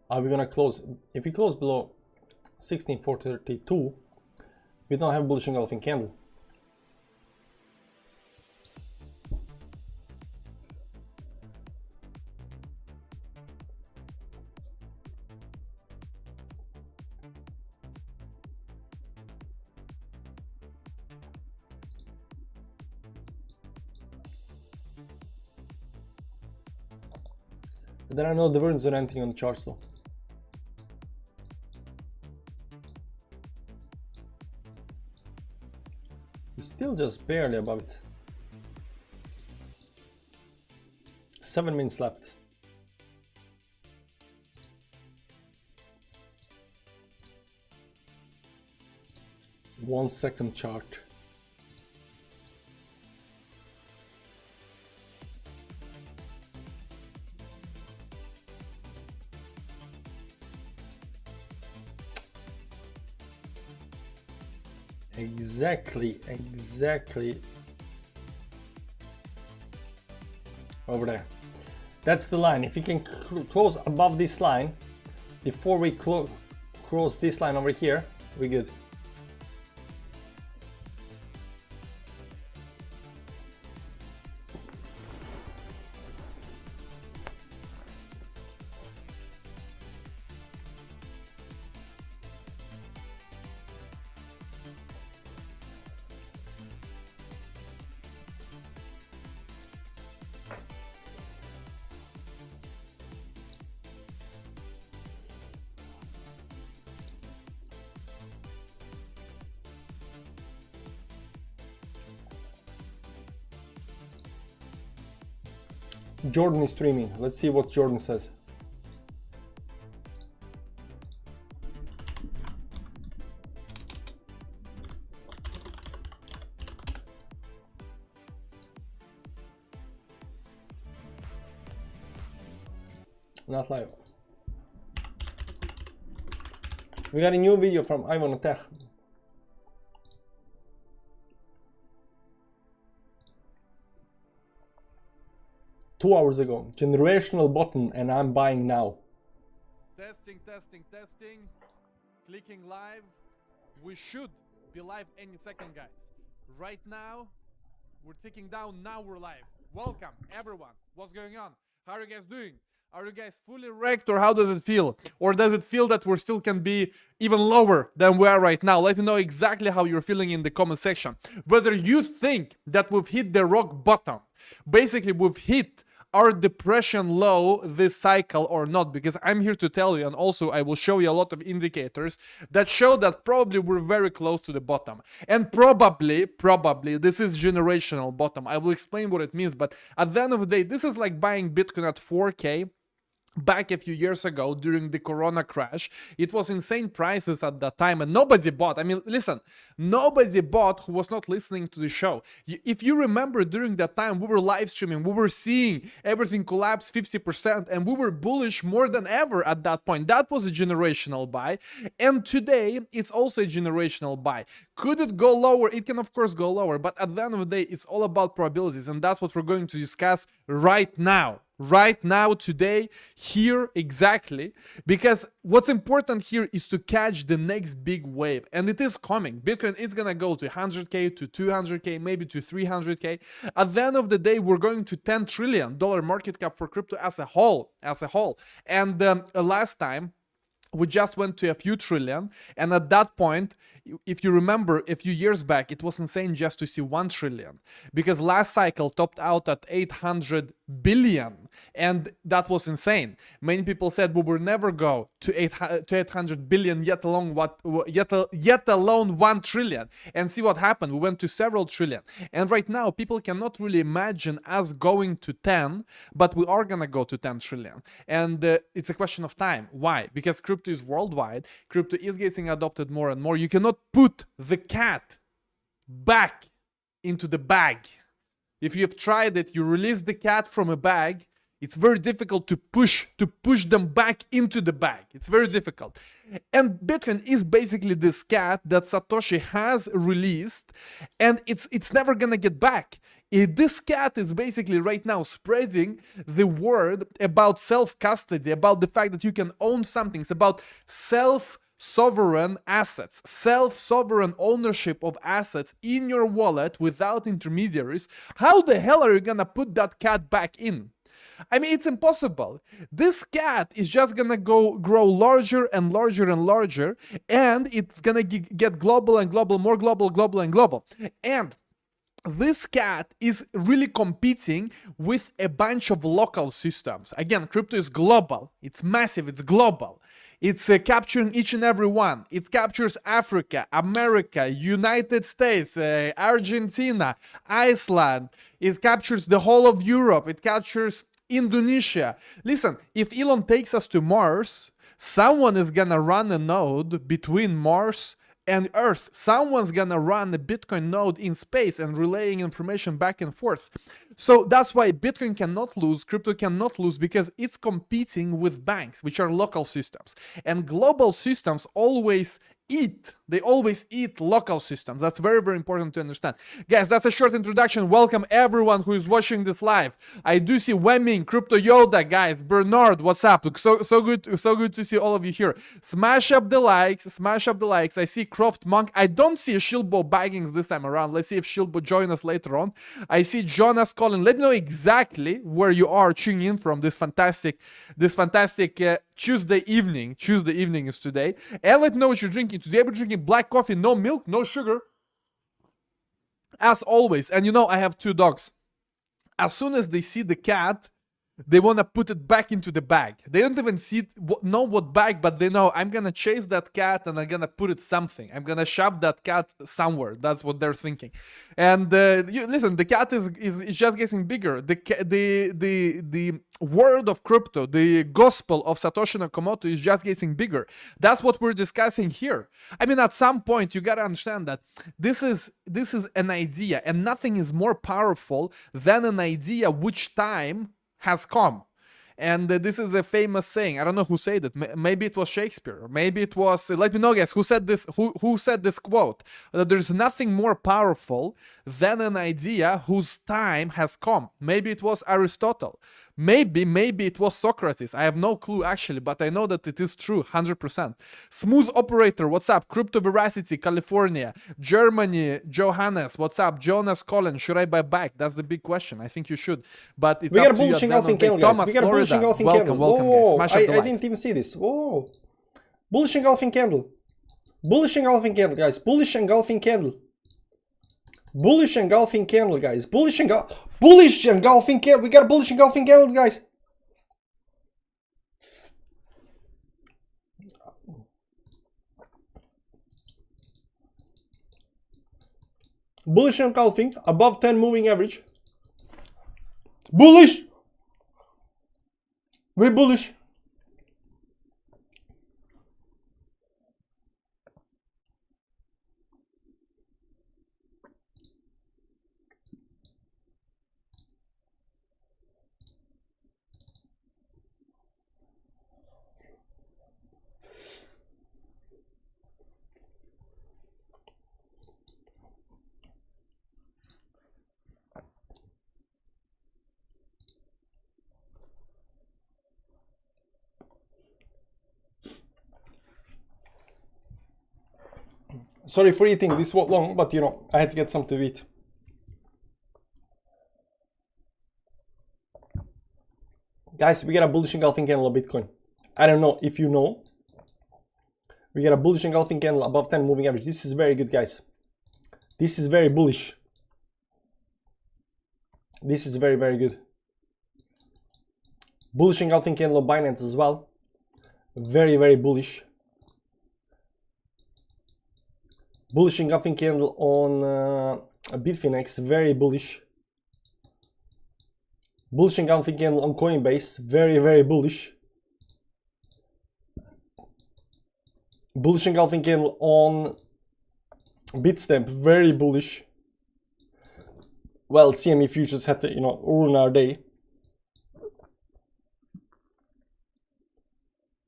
Are we gonna close? If we close below 16,432, we don't have bullish engulfing candle. There are no divergences or anything on the charts though. We're still just barely above it. 7 minutes left. One second chart. Exactly over there. That's the line. If you can close above this line before we cross this line over here, we're good. Jordan is streaming. Let's see what Jordan says. Not live. We got a new video from Ivan Tech. Two hours ago. Generational button and I'm buying now. Testing. Clicking live. We should be live any second, guys. Right now, we're ticking down. Now we're live. Welcome, everyone. What's going on? How are you guys doing? Are you guys fully wrecked, or how does it feel? Or does it feel that we still can be even lower than we are right now? Let me know exactly how you're feeling in the comment section. Whether you think that we've hit the rock bottom, basically we've hit our depression low this cycle or not, because I'm here to tell you, and also I will show you a lot of indicators that show that probably we're very close to the bottom, and probably this is generational bottom. I will explain what it means, but at the end of the day, this is like buying Bitcoin at 4K. Back a few years ago during the Corona crash, it was insane prices at that time, and nobody bought. I mean, listen, nobody bought who was not listening to the show. If you remember, during that time, we were live streaming, we were seeing everything collapse 50%, and we were bullish more than ever at that point. That was a generational buy, and today it's also a generational buy. Could it go lower? It can, of course, go lower, but at the end of the day, it's all about probabilities, and that's what we're going to discuss right now. Right now, today, here, exactly, because what's important here is to catch the next big wave, and it is coming. Bitcoin is gonna go to 100K, to 200K, maybe to 300K. At the end of the day, we're going to $10 trillion market cap for crypto as a whole. And last time, we just went to a few trillion, and at that point, if you remember a few years back, it was insane just to see 1 trillion, because last cycle topped out at 800 billion, and that was insane. Many people said we will never go to 800 billion, yet alone 1 trillion, and see what happened. We went to several trillion, and right now people cannot really imagine us going to 10, but we are gonna go to 10 trillion, and it's a question of time. Why? Because crypto is worldwide, crypto is getting adopted more and more. You cannot put the cat back into the bag. If you have tried it, you release the cat from a bag, it's very difficult to push them back into the bag. It's very difficult. And Bitcoin is basically this cat that Satoshi has released, and it's never gonna get back. This cat is basically right now spreading the word about self-custody, about the fact that you can own something. It's about self-sovereign assets, self-sovereign ownership of assets in your wallet without intermediaries. How the hell are you gonna put that cat back in? I mean, it's impossible. This cat is just gonna grow larger and larger and larger, and it's gonna get global and global, more global, global and global. And this cat is really competing with a bunch of local systems. Again, crypto is global. It's massive. It's global. It's capturing each and every one. It captures Africa, America, United States, Argentina, Iceland. It captures the whole of Europe. It captures Indonesia. Listen, if Elon takes us to Mars, someone is gonna run a node between Mars and Earth. Someone's gonna run a Bitcoin node in space and relaying information back and forth. So that's why Bitcoin cannot lose, crypto cannot lose, because it's competing with banks, which are local systems. And global systems always eat local systems. That's very, very important to understand. Guys, that's a short introduction. Welcome everyone who is watching this live. I do see Wemming, Crypto Yoda, guys, Bernard, what's up? So good to see all of you here. Smash up the likes, smash up the likes. I see Croft Monk. I don't see Shilbo Baggings this time around. Let's see if Shilbo join us later on. I see Jonas Collin. Let me know exactly where you are tuning in from this fantastic Tuesday evening. Tuesday evening is today. And let me know what you're drinking. Today we're drinking black coffee, no milk, no sugar, as always. And you know, I have 2 dogs. As soon as they see the cat, they want to put it back into the bag. They don't even know what bag, but they know I'm gonna chase that cat and I'm gonna put it something. I'm gonna shove that cat somewhere. That's what they're thinking. And listen, the cat is just getting bigger. The word of crypto, the gospel of Satoshi Nakamoto is just getting bigger. That's what we're discussing here. I mean, at some point you gotta understand that this is an idea, and nothing is more powerful than an idea which time has come. And this is a famous saying. I don't know who said it. Maybe it was Shakespeare. Maybe it was. Let me know, guys, who said this. Who said this quote? That there's nothing more powerful than an idea whose time has come. Maybe it was Aristotle. Maybe it was Socrates. I have no clue actually, but I know that it is true 100%. Smooth Operator, what's up? Crypto Veracity, California. Germany, Johannes, what's up? Jonas Collins, should I buy back? That's the big question. I think you should, but it's We up got a to you. bullish engulfing candle, guys. Thomas, We got a bullish Florida. engulfing Welcome, candle. welcome, Whoa, guys. Smash up the I likes. didn't even see this. Whoa. Bullish engulfing candle. Bullish engulfing candle, guys. Bullish engulfing candle. Bullish engulfing candle, guys. Bullish engulfing candle. We got a bullish engulfing candle, guys. Bullish engulfing above 10 moving average. Bullish. We're bullish. Sorry for eating this long, but you know, I had to get something to eat. Guys, we got a bullish engulfing candle of Bitcoin. I don't know if you know. We got a bullish engulfing candle above 10 moving average. This is very good, guys. This is very bullish. This is very, very good. Bullish engulfing candle of Binance as well. Very, very bullish. Bullish engulfing candle on Bitfinex, very bullish. Bullish engulfing candle on Coinbase, very, very bullish. Bullish engulfing candle on Bitstamp, very bullish. Well, CME futures had to, you know, ruin our day.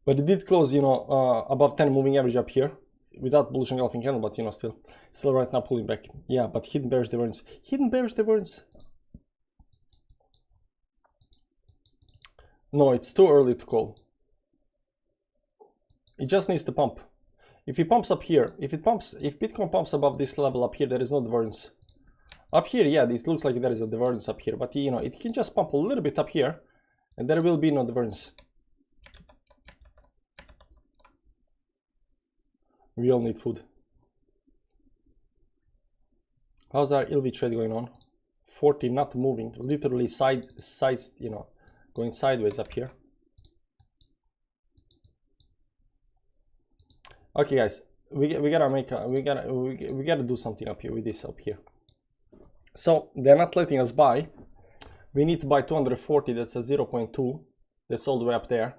But it did close, you know, above 10 moving average up here. Without bullish engulfing candle, but you know, still right now pulling back. Yeah, but hidden bearish divergence. Hidden bearish divergence. No, it's too early to call. It just needs to pump. If it pumps up here, if Bitcoin pumps above this level up here, there is no divergence. Up here, yeah, this looks like there is a divergence up here, but you know, it can just pump a little bit up here, and there will be no divergence. We all need food. How's our LV trade going on? 40 not moving, literally sides, you know, going sideways up here. Okay, guys, we gotta do something up here with this up here. So they're not letting us buy. We need to buy 240. That's a 0.2. That's all the way up there.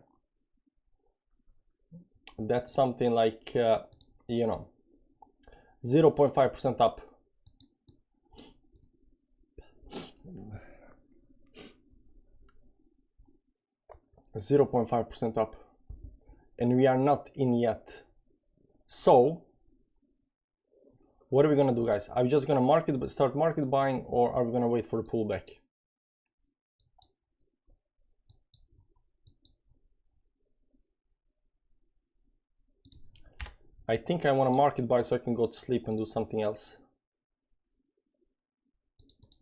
That's something like you know, 0.5% up. .5% up, and we are not in yet. So what are we gonna do, guys? Are we just gonna start market buying, or are we gonna wait for the pullback? I think I want to market buy so I can go to sleep and do something else.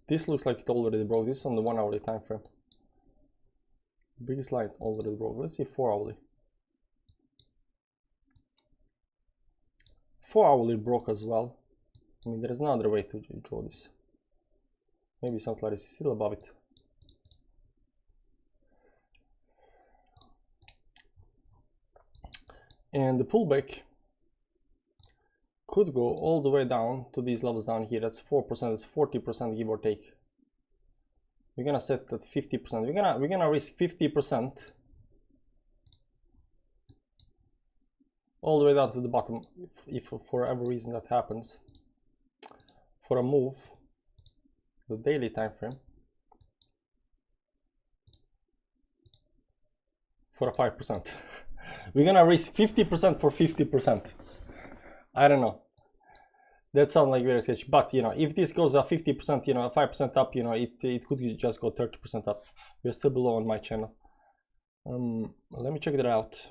This looks like it already broke. This is on the 1 hourly time frame. Biggest line already broke. Let's see 4 hourly. 4 hourly broke as well. I mean, there is no other way to draw this. Maybe something like this is still above it. And the pullback could go all the way down to these levels down here. That's 4%, that's 40%, give or take. We're gonna set that 50%. We're gonna risk 50% all the way down to the bottom, if for whatever reason that happens, for a move, the daily time frame, for a 5%. We're gonna risk 50% for 50%. I don't know. That sounds like very sketchy, but you know, if this goes up 50%, you know, 5% up, you know, it could just go 30% up. We're still below on my channel. Let me check that out.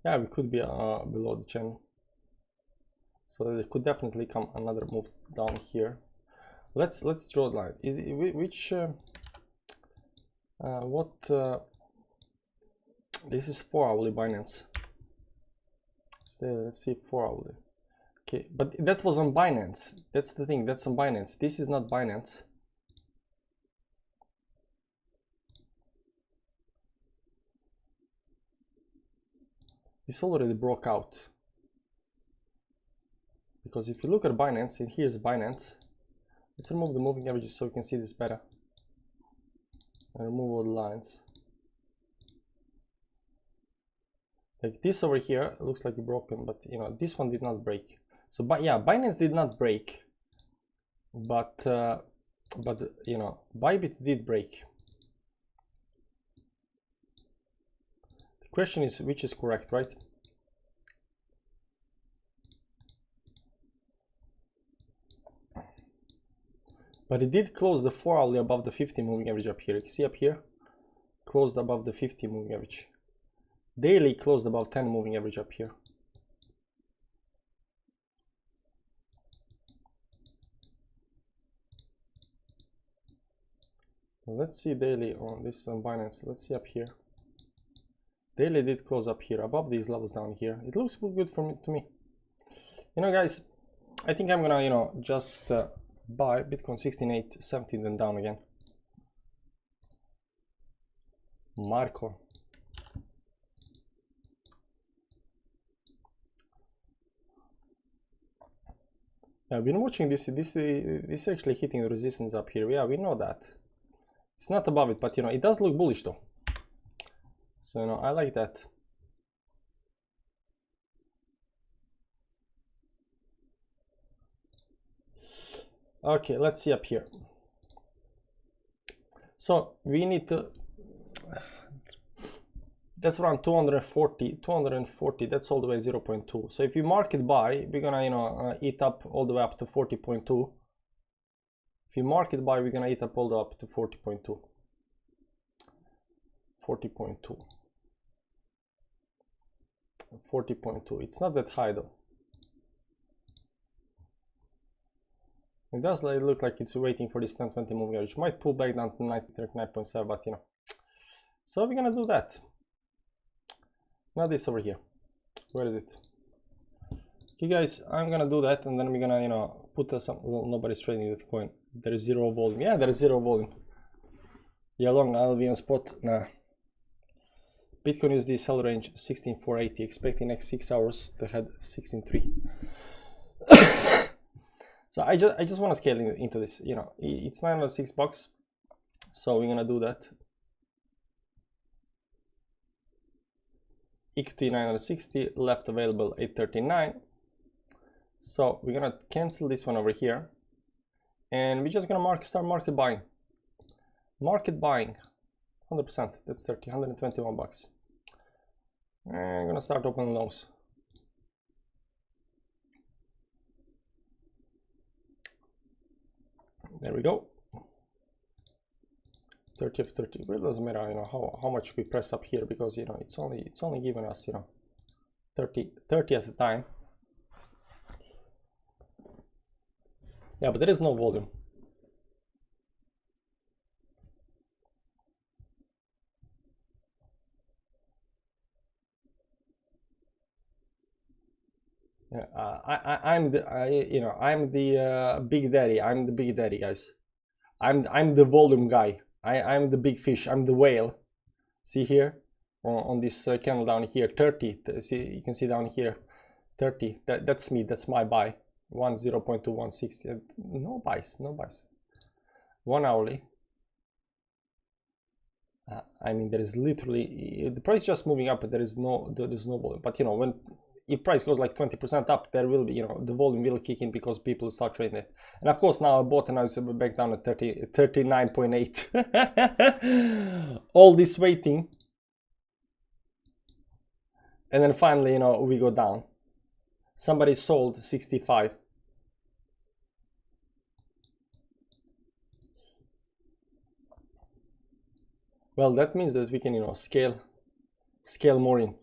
Yeah, we could be below the channel, so there could definitely come another move down here. Let's draw the line. Which this is 4-hourly Binance. Let's see 4-hourly. Okay, but that was on Binance. That's the thing. That's on Binance. This is not Binance. This already broke out. Because if you look at Binance, and here's Binance, let's remove the moving averages so you can see this better. And remove all the lines. Like this over here looks like it's broken, but you know, this one did not break. So, but yeah, Binance did not break, but you know, Bybit did break. The question is which is correct, right? But it did close the 4-hourly above the 50 moving average up here. You can see up here, closed above the 50 moving average. Daily closed above 10 moving average up here. Let's see daily on this on Binance. Let's see up here. Daily did close up here above these levels down here. It looks good for me, to me. You know, guys, I think I'm gonna, you know, just buy Bitcoin 16,870, then down again. Marco. Yeah, I've been watching this actually hitting the resistance up here. Yeah, we know that. It's not above it, but you know, it does look bullish though. So, you know, I like that. Okay, let's see up here. So we need to, that's around 240, that's all the way 0.2. So if you market buy, we're gonna, you know, eat up all the way up to 40.2. If you market buy, we're gonna eat up all the way up to 40.2. 40.2. 40.2. It's not that high though. It does look like it's waiting for this 1020 moving average. Might pull back down to 39.7, but you know. So we're gonna do that. Now this over here. Where is it? Okay, guys, I'm gonna do that, and then we're gonna, you know, put some. Well, nobody's trading that coin. There is zero volume. Yeah, there is zero volume. Yeah, long. I'll be on spot. Nah. Bitcoin USD sell range 16,480. Expecting next 6 hours to head 16,3. So I just want to scale into this. You know, it's $906, so we're gonna do that. Equity 960, left available 839. So we're gonna cancel this one over here, and we're just gonna start market buying. Market buying, 100%. That's 121 bucks. And I'm gonna start opening longs. There we go. 30 of 30. It really doesn't matter, you know, how much we press up here, because you know it's only giving us, you know, 30 at a time. Yeah, but there is no volume. Yeah, I'm the big daddy. I'm the big daddy, guys. I'm the volume guy. I'm the big fish. I'm the whale. See here on this candle down here, 30. See, you can see down here, 30. That's me. That's my buy. 0.2, 160. No buys. No buys. 1 hourly. I mean, there is literally the price just moving up, but there's no volume. But you know, when if price goes like 20% up, there will be, you know, the volume will kick in because people start trading it. And of course now I bought and now it's back down at 39.8. All this waiting. And then finally, you know, we go down. Somebody sold 65. Well, that means that we can, you know, scale more in.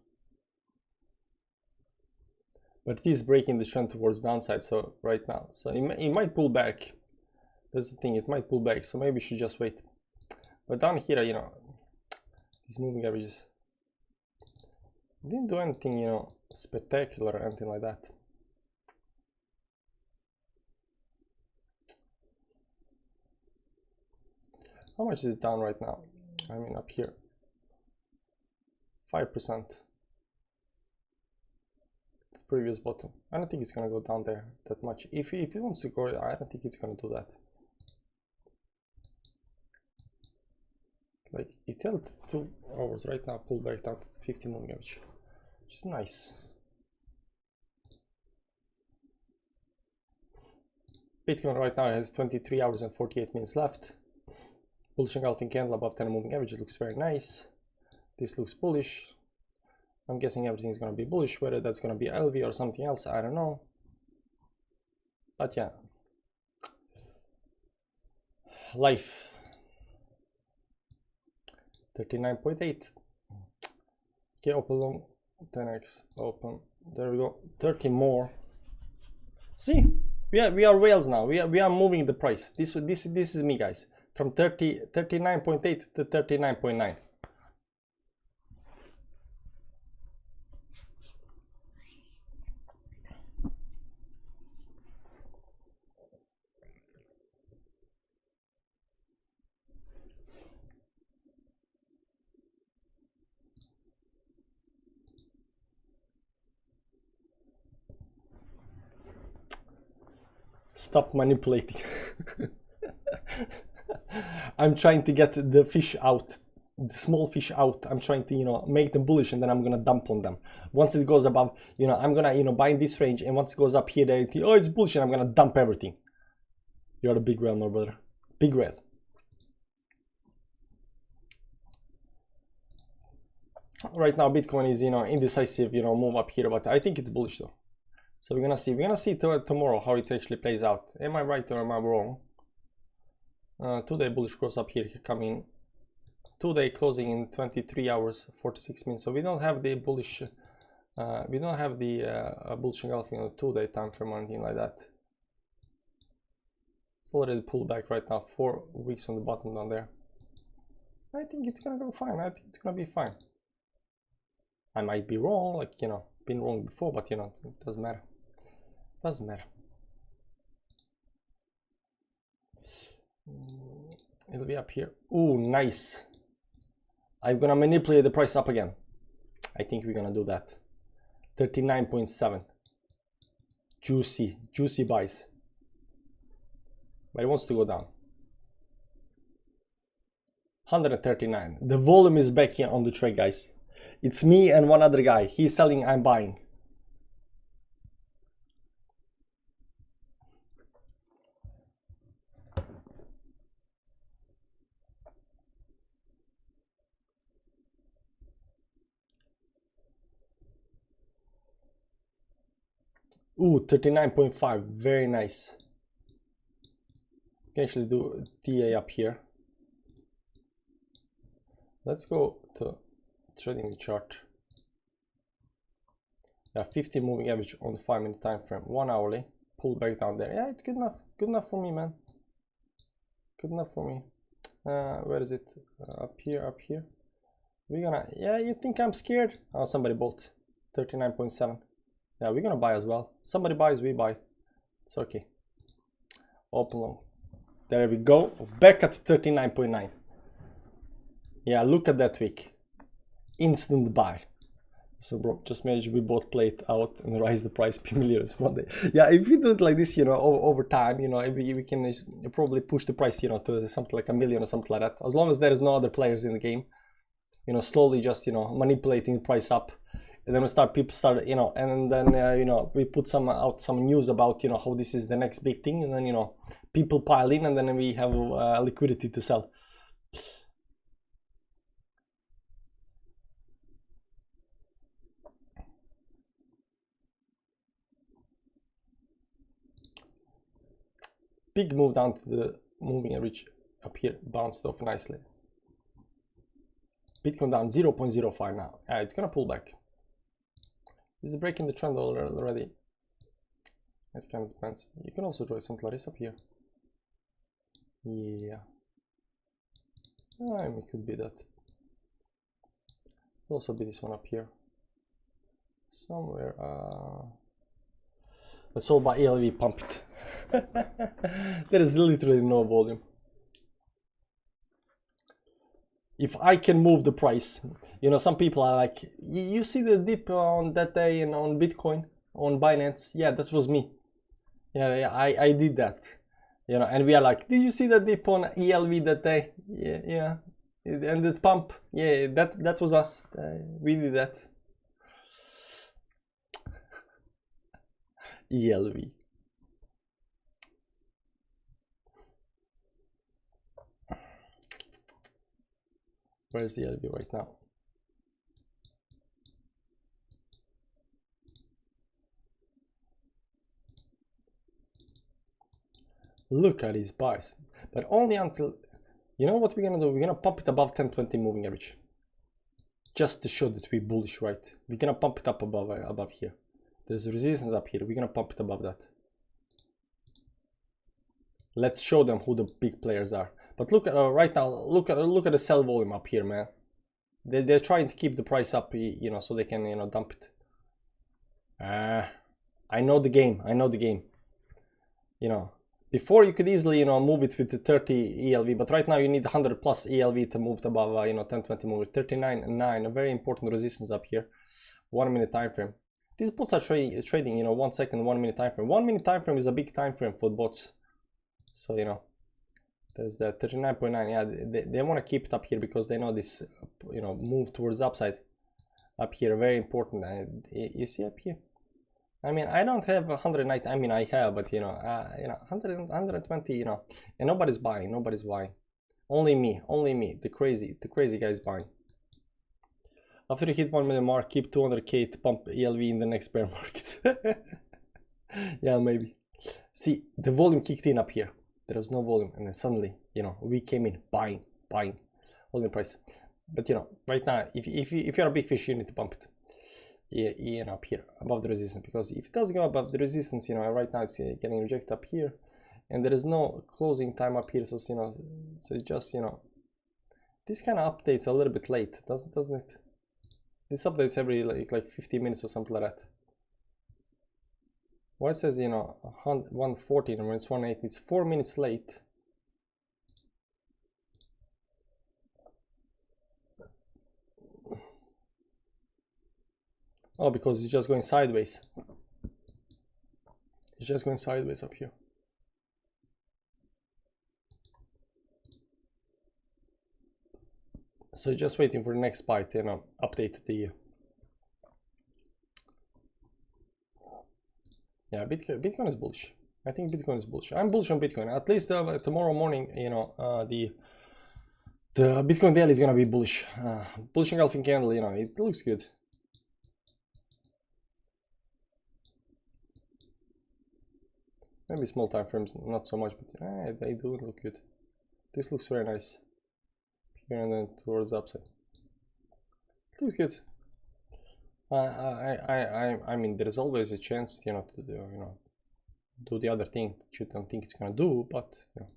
But it is breaking the trend towards downside, so right now. So it might pull back. That's the thing, it might pull back, so maybe we should just wait. But down here, you know, these moving averages didn't do anything, you know, spectacular or anything like that. How much is it down right now? I mean, up here, 5%. The previous bottom. I don't think it's gonna go down there that much. If it wants to go, I don't think it's gonna do that. Like it held 2 hours right now, pulled back down to 50 moving average, which is nice. Bitcoin right now has 23 hours and 48 minutes left. Bullish engulfing candle above 10 moving average. It looks very nice. This looks bullish. I'm guessing everything is going to be bullish. Whether that's going to be LV or something else, I don't know. But yeah, life 39.8. Okay, open long 10x open. There we go. 30 more. See, we are whales now. We are moving the price. This is me, guys. From 39.8 to 39.9. Stop manipulating. I'm trying to get the fish out, the small fish out. I'm trying to, you know, make them bullish, and then I'm gonna dump on them. Once it goes above, you know, I'm gonna, you know, buy in this range, and once it goes up here, they think, oh, it's bullish, and I'm gonna dump everything. You're a big whale, my brother. Big whale. Right now, Bitcoin is, you know, indecisive, you know, move up here, but I think it's bullish though. So we're gonna see tomorrow how it actually plays out. Am I right or am I wrong? Today bullish cross up here, come in. Today closing in 23 hours 46 minutes. So we don't have the bullish, bullish engulfing on the 2-day time frame or anything like that. It's already pulled back right now, 4 weeks on the bottom down there. I think it's gonna go fine. I think it's gonna be fine. I might be wrong, like, you know, been wrong before, but you know, it doesn't matter. Doesn't matter. It'll be up here. Oh, nice. I'm gonna manipulate the price up again. I think we're gonna do that. 39.7. Juicy buys. But it wants to go down. 139. The volume is back here on the trade, guys. It's me and one other guy. He's selling, I'm buying. Ooh, 39.5, very nice. You can actually do TA up here. Let's go to trading the chart. Yeah, 50 moving average on the 5-minute time frame, 1 hourly, pull back down there. Yeah, it's good enough for me, man. Good enough for me. Where is it? Up here. We're gonna, yeah, you think I'm scared? Oh, somebody bought 39.7. Yeah, we're gonna buy as well. Somebody buys, we buy. It's okay. Open long. There we go. Back at 39.9. Yeah, look at that wick. Instant buy. So bro, just imagine we both play it out and rise the price P millions one day. Yeah, if we do it like this, you know, over time, you know, we can probably push the price, you know, to something like 1 million or something like that. As long as there is no other players in the game, you know, slowly just, you know, manipulating the price up. and then people start, you know, and then you know, we put some news about, you know, how this is the next big thing, and then, you know, people pile in, and then we have liquidity to sell. Big move down to the moving average up here, bounced off nicely. Bitcoin down 0.05 now. It's gonna pull back. Is it breaking the trend already? It kind of depends. You can also draw some Polaris up here. Yeah. It could be that. Could also be this one up here. Somewhere. Let's all buy ELV pumped. There is literally no volume. If I can move the price, you know, some people are like, you see the dip on that day and on Bitcoin, on Binance? Yeah, that was me. Yeah, I did that. You know, and we are like, did you see the dip on ELV that day? Yeah. And the pump, yeah, that was us. We did that. ELV. Where's the ELV right now? Look at these buys, but only until, you know what we're gonna do? We're gonna pump it above 1020 moving average, just to show that we're bullish, right? We're gonna pump it up above here. There's resistance up here. We're gonna pump it above that. Let's show them who the big players are. But look at right now. Look at the sell volume up here, man. They're trying to keep the price up, you know, so they can, you know, dump it. I know the game. I know the game. You know, before you could easily, you know, move it with the 30 ELV, but right now you need 100 plus ELV to move above, you know, 1020 move it. 39.9, a very important resistance up here. 1 minute time frame. These bots are trading, you know, 1 second, 1 minute time frame. 1 minute time frame is a big time frame for bots. So, you know, there's that 39.9. Yeah, they want to keep it up here because they know this, you know, move towards upside up here, very important. You see up here, I mean, I don't have 190. I mean, I have, but you know, 120, you know, and nobody's buying. Only me, the crazy guys buying. After you hit 1 million mark, keep 200k to pump ELV in the next bear market. Yeah, maybe. See, the volume kicked in up here. There was no volume, and then suddenly, you know, we came in buying, holding price. But you know, right now, if you're a big fish, you need to pump it. Yeah, up here above the resistance, because if it does go above the resistance, you know, right now it's getting rejected up here, and there is no closing time up here. So you know, so it just, you know, this kind of updates a little bit late, doesn't it? This updates every like 50 minutes or something like that. Why it says, you know, 114 when it's 180, it's 4 minutes late. Oh, because it's just going sideways. It's just going sideways up here. So just waiting for the next bite, you know, update the. Yeah, Bitcoin is bullish. I think Bitcoin is bullish. I'm bullish on Bitcoin. At least tomorrow morning, you know, the Bitcoin daily is gonna be bullish. Bullish engulfing candle, you know, it looks good. Maybe small time frames, not so much, but they do look good. This looks very nice. Here and then towards the upside. It looks good. I mean, there is always a chance, you know, to do, you know, do the other thing that you don't think it's gonna do, but you know,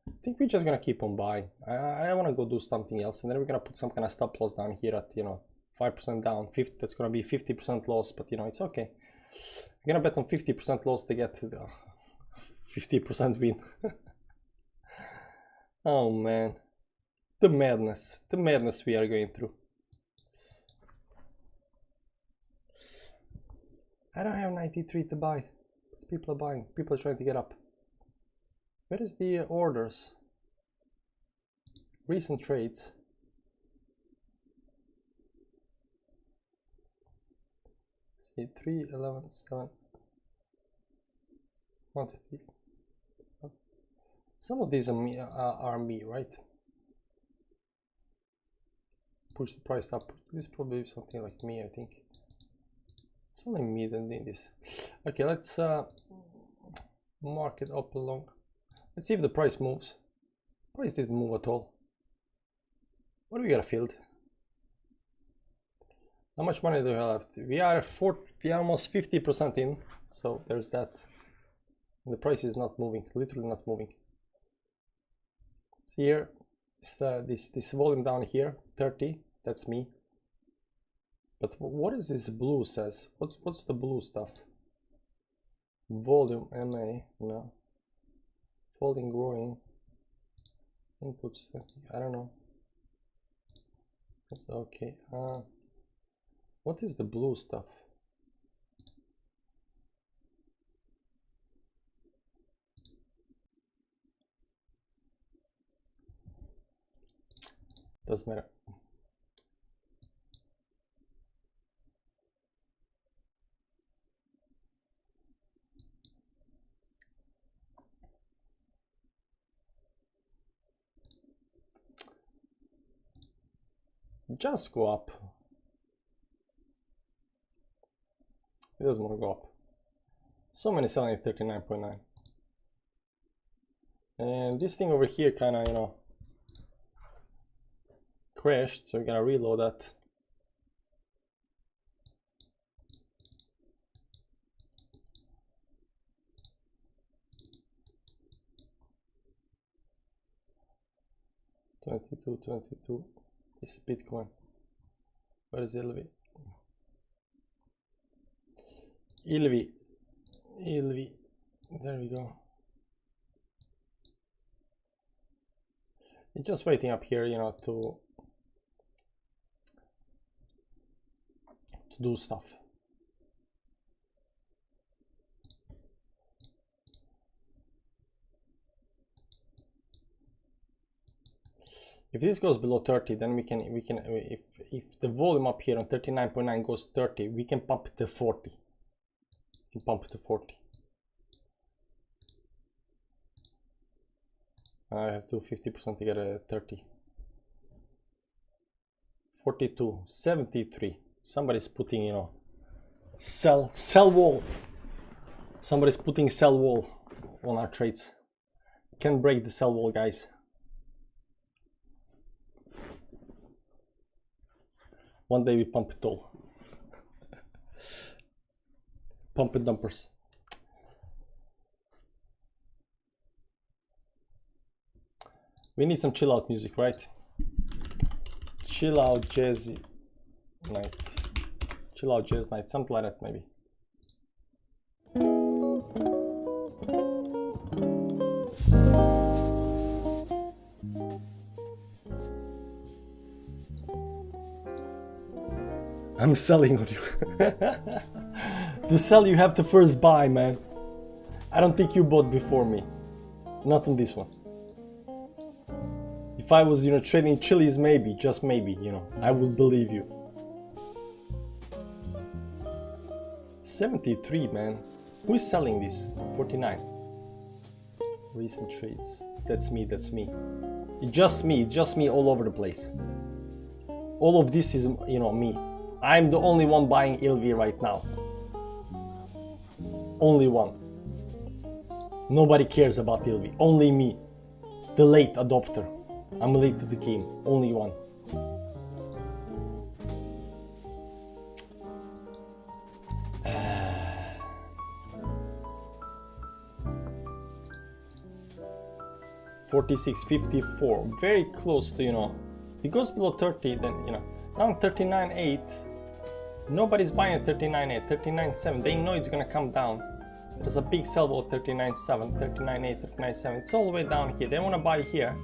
I think we're just gonna keep on buying. I want to go do something else, and then we're gonna put some kind of stop loss down here at, you know, 5% down. 50. That's gonna be 50% loss, but you know, it's okay. We're gonna bet on 50% loss to get to the 50% win. Oh man, the madness we are going through. I don't have 93 to buy. People are buying. People are trying to get up. Where is the orders? Recent trades. see, 3, 11, 7, 1, 2, 3. Some of these are me, right? Push the price up. This is probably something like me, I think. It's only me that doing this. Okay, let's mark it up along. Let's see if the price moves. Price didn't move at all. What do we got a field? How much money do we have left? We are almost 50% in, so there's that. The price is not moving, literally not moving. See here, this volume down here, 30. That's me. But what is this blue says? What's the blue stuff? Volume, MA, no. Folding, growing. Inputs, I don't know. That's okay. What is the blue stuff? Doesn't matter. Just go up. It doesn't want to go up. So many selling at 39.9. And this thing over here kind of, you know, crashed, so we're gonna reload that. $22. This is Bitcoin. Where is Ilvi? Ilvi. There we go. It's just waiting up here, you know, to do stuff. If this goes below 30, then we can if the volume up here on 39.9 goes 30, we can pump it to 40. We can pump it to 40. I have to do 50% to get a 30. 42, 73. Somebody's putting, you know, sell wall. Somebody's putting sell wall on our trades. Can't break the sell wall, guys. One day we pump it all. Pump it dumpers. We need some chill out music, right? Chill out jazzy night. Chill out jazz night, something like that maybe. I'm selling on you. To sell you have to first buy, man. I don't think you bought before me. Not on this one. If I was, you know, trading chilies, maybe, just maybe, you know, I would believe you. 73, man. Who is selling this? 49. Recent trades. That's me, that's me. It's just me all over the place. All of this is, you know, me. I'm the only one buying LV right now. Only one. Nobody cares about LV. Only me. The late adopter. I'm late to the game. Only one. $46.54. Very close to, you know, if it goes below 30, then, you know, now 39.8. Nobody's buying at 39.8, 39.7. They know it's gonna come down. There's a big sell wall 39.7, 39.8, 39.7. It's all the way down here. They want to buy here,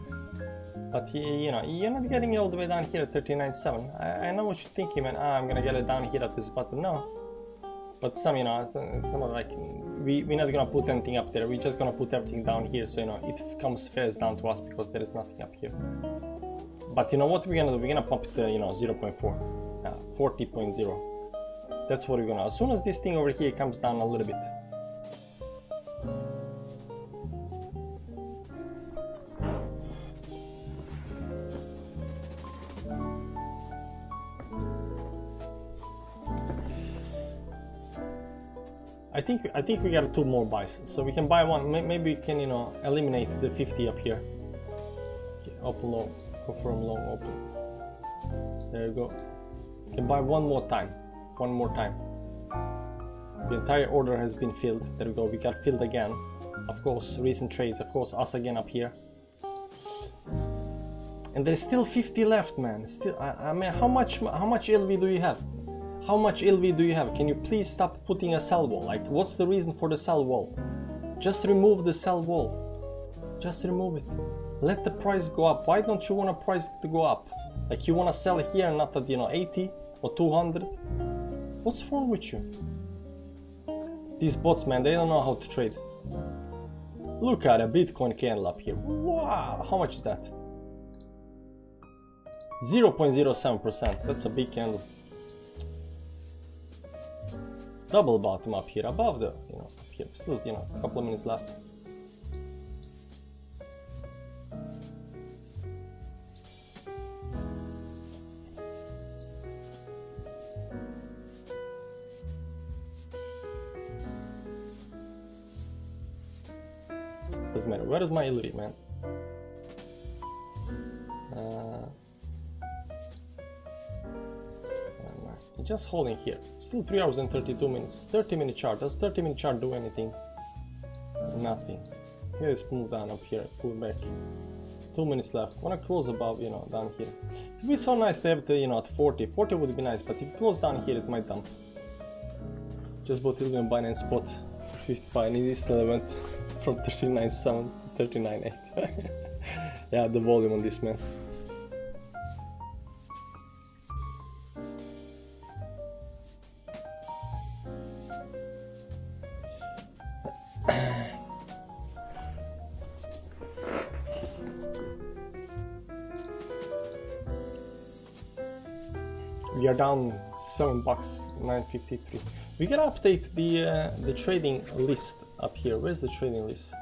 but you know, you're not getting it all the way down here at 39.7. I know what you're thinking, man. I'm gonna get it down here at this button. No, but some, you know, some like we're not gonna put anything up there. We're just gonna put everything down here, so you know it comes fares down to us because there is nothing up here. But you know what we're gonna do? We're gonna pump it to, you know, 0.4, 40.0. That's what we're gonna, as soon as this thing over here comes down a little bit. I think we got 2 more buys, so we can buy one. Maybe we can, you know, eliminate the 50 up here. Okay, open long, confirm long, open. There you go. We can buy one more time. One more time. The entire order has been filled. There we go. We got filled again. Of course, recent trades. Of course, us again up here. And there's still 50 left, man. Still, I mean, how much LV do you have? How much LV do you have? Can you please stop putting a sell wall? Like, what's the reason for the sell wall? Just remove the sell wall. Just remove it. Let the price go up. Why don't you want a price to go up? Like, you want to sell here, not at, you know, 80 or 200? What's wrong with you? These bots, man, they don't know how to trade. Look at a Bitcoin candle up here. Wow, how much is that? 0.07%. That's a big candle. Double bottom up here, above the, you know, up here. Still, you know, a couple of minutes left. Doesn't matter. Where is my LV, man? Just holding here. Still 3 hours and 32 minutes. 30-minute chart. Does 30-minute chart do anything? Nothing. Here it's moved down up here. Pull back. 2 minutes left. Wanna close above, you know, down here. It would be so nice to have it, you know, at 40. 40 would be nice, but if you close down here, it might dump. Just bought Illumin Binance spot for 55, and it still went from 39.7 to 39.8. Yeah, the volume on this, man. We are down $7, 9.53. We gotta update the trading list up here. Where's the trading list?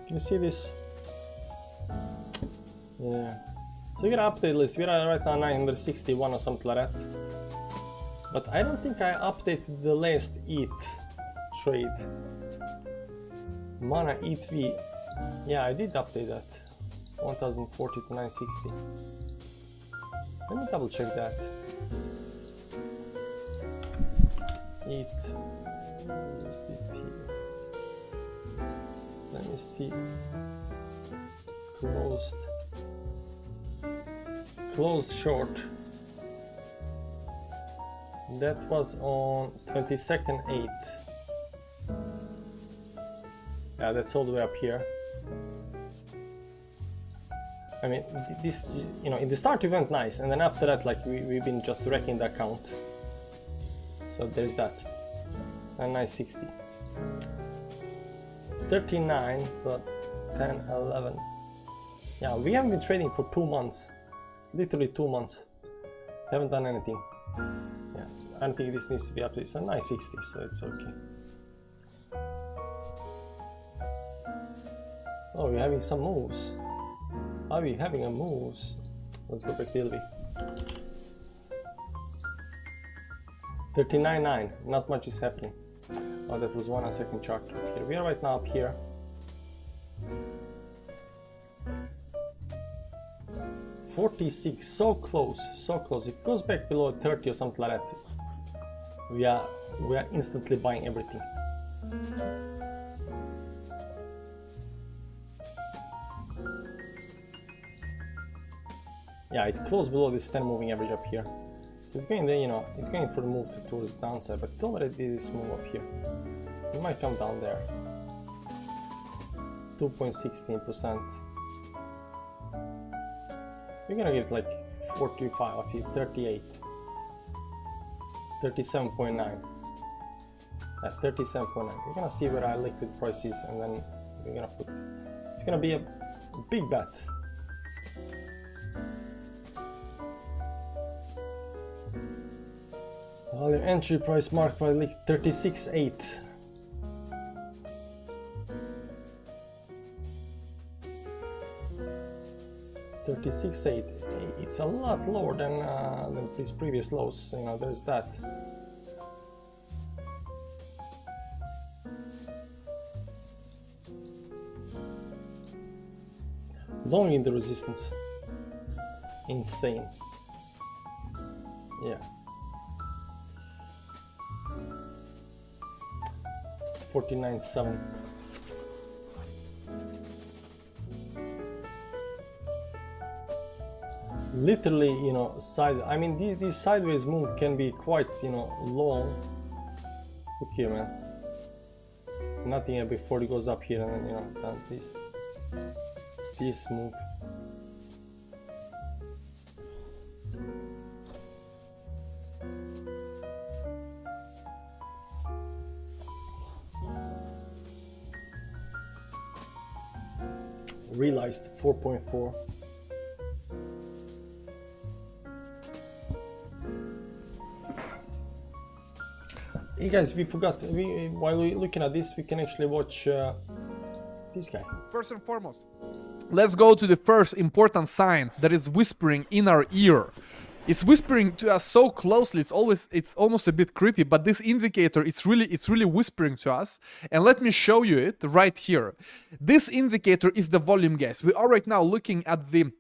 Can you see this? Yeah. So we gotta update the list. We're right now 961 or something like that. But I don't think I updated the last ETH trade. Mana ETH. Yeah, I did update that. 1040 to 960. Let me double check that. ETH. Let me see. Closed short. That was on 22nd 8th. Yeah, that's all the way up here. I mean, this, you know, in the start it went nice, and then after that, like, we've been just wrecking the account. So there's that. And 960. 39, so 10, 11. Yeah, we haven't been trading for 2 months. Literally 2 months. Haven't done anything. Yeah, I don't think this needs to be updated. It's a 960, so it's okay. Oh, we're having some moves. Are we having a moves? Let's go back to LV. 39.9. Not much is happening. Oh, that was 1 second chart. Here we are right now up here. $46, so close, so close. It goes back below 30 or something like that. We are instantly buying everything. Yeah, it closed below this 10 moving average up here. So it's going there, you know, it's going for the move towards the downside, but it already did this move up here. It might come down there. 2.16%. We're gonna get like 45, okay, 38, 37.9. at 37.9. We're gonna see where our liquid price is, and then we're gonna put, it's gonna be a big bet. Volume entry price marked by 36.8. It's a lot lower than these previous lows. You know, there's that. Long in the resistance. Insane. Yeah. 49.7. Literally, you know, I mean, these sideways move can be quite, you know, long. Look here, man. Nothing yet before it goes up here, and then, you know, this move. Realized 4.4. Hey guys, we forgot, while we're looking at this, we can actually watch this guy. First and foremost, let's go to the first important sign that is whispering in our ear. It's whispering to us so closely, it's almost a bit creepy, but this indicator, it's really whispering to us. And let me show you it right here. This indicator is the volume, guys. We are right now looking at the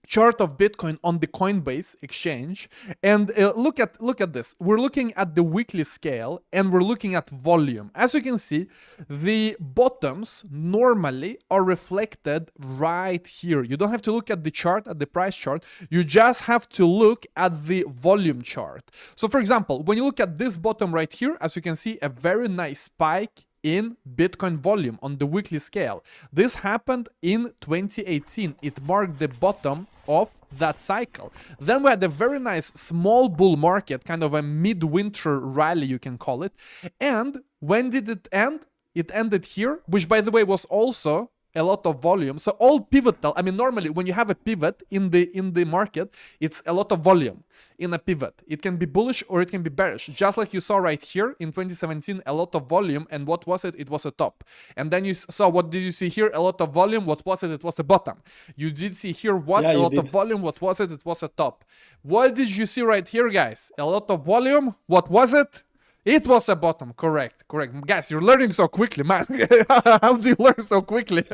chart of Bitcoin on the Coinbase exchange, and look at this. We're looking at the weekly scale, and we're looking at volume. As you can see, the bottoms normally are reflected right here. You don't have to look at the chart, at the price chart. You just have to look at the volume chart. So for example, when you look at this bottom right here, as you can see, a very nice spike in Bitcoin volume on the weekly scale. This happened in 2018. It marked the bottom of that cycle. Then we had a very nice small bull market, kind of a midwinter rally, you can call it. And when did it end? It ended here, which by the way was also a lot of volume. So all pivotal, I mean, normally when you have a pivot in the market, it's a lot of volume in a pivot. It can be bullish or it can be bearish. Just like you saw right here in 2017, a lot of volume. And what was it? It was a top. And then you saw, what did you see here? A lot of volume. What was it? It was a bottom. You did see here what? Yeah, a lot of volume. What was it? It was a top. What did you see right here, guys? A lot of volume. What was it? It was a bottom. Correct. Guys, you're learning so quickly, man. How do you learn so quickly?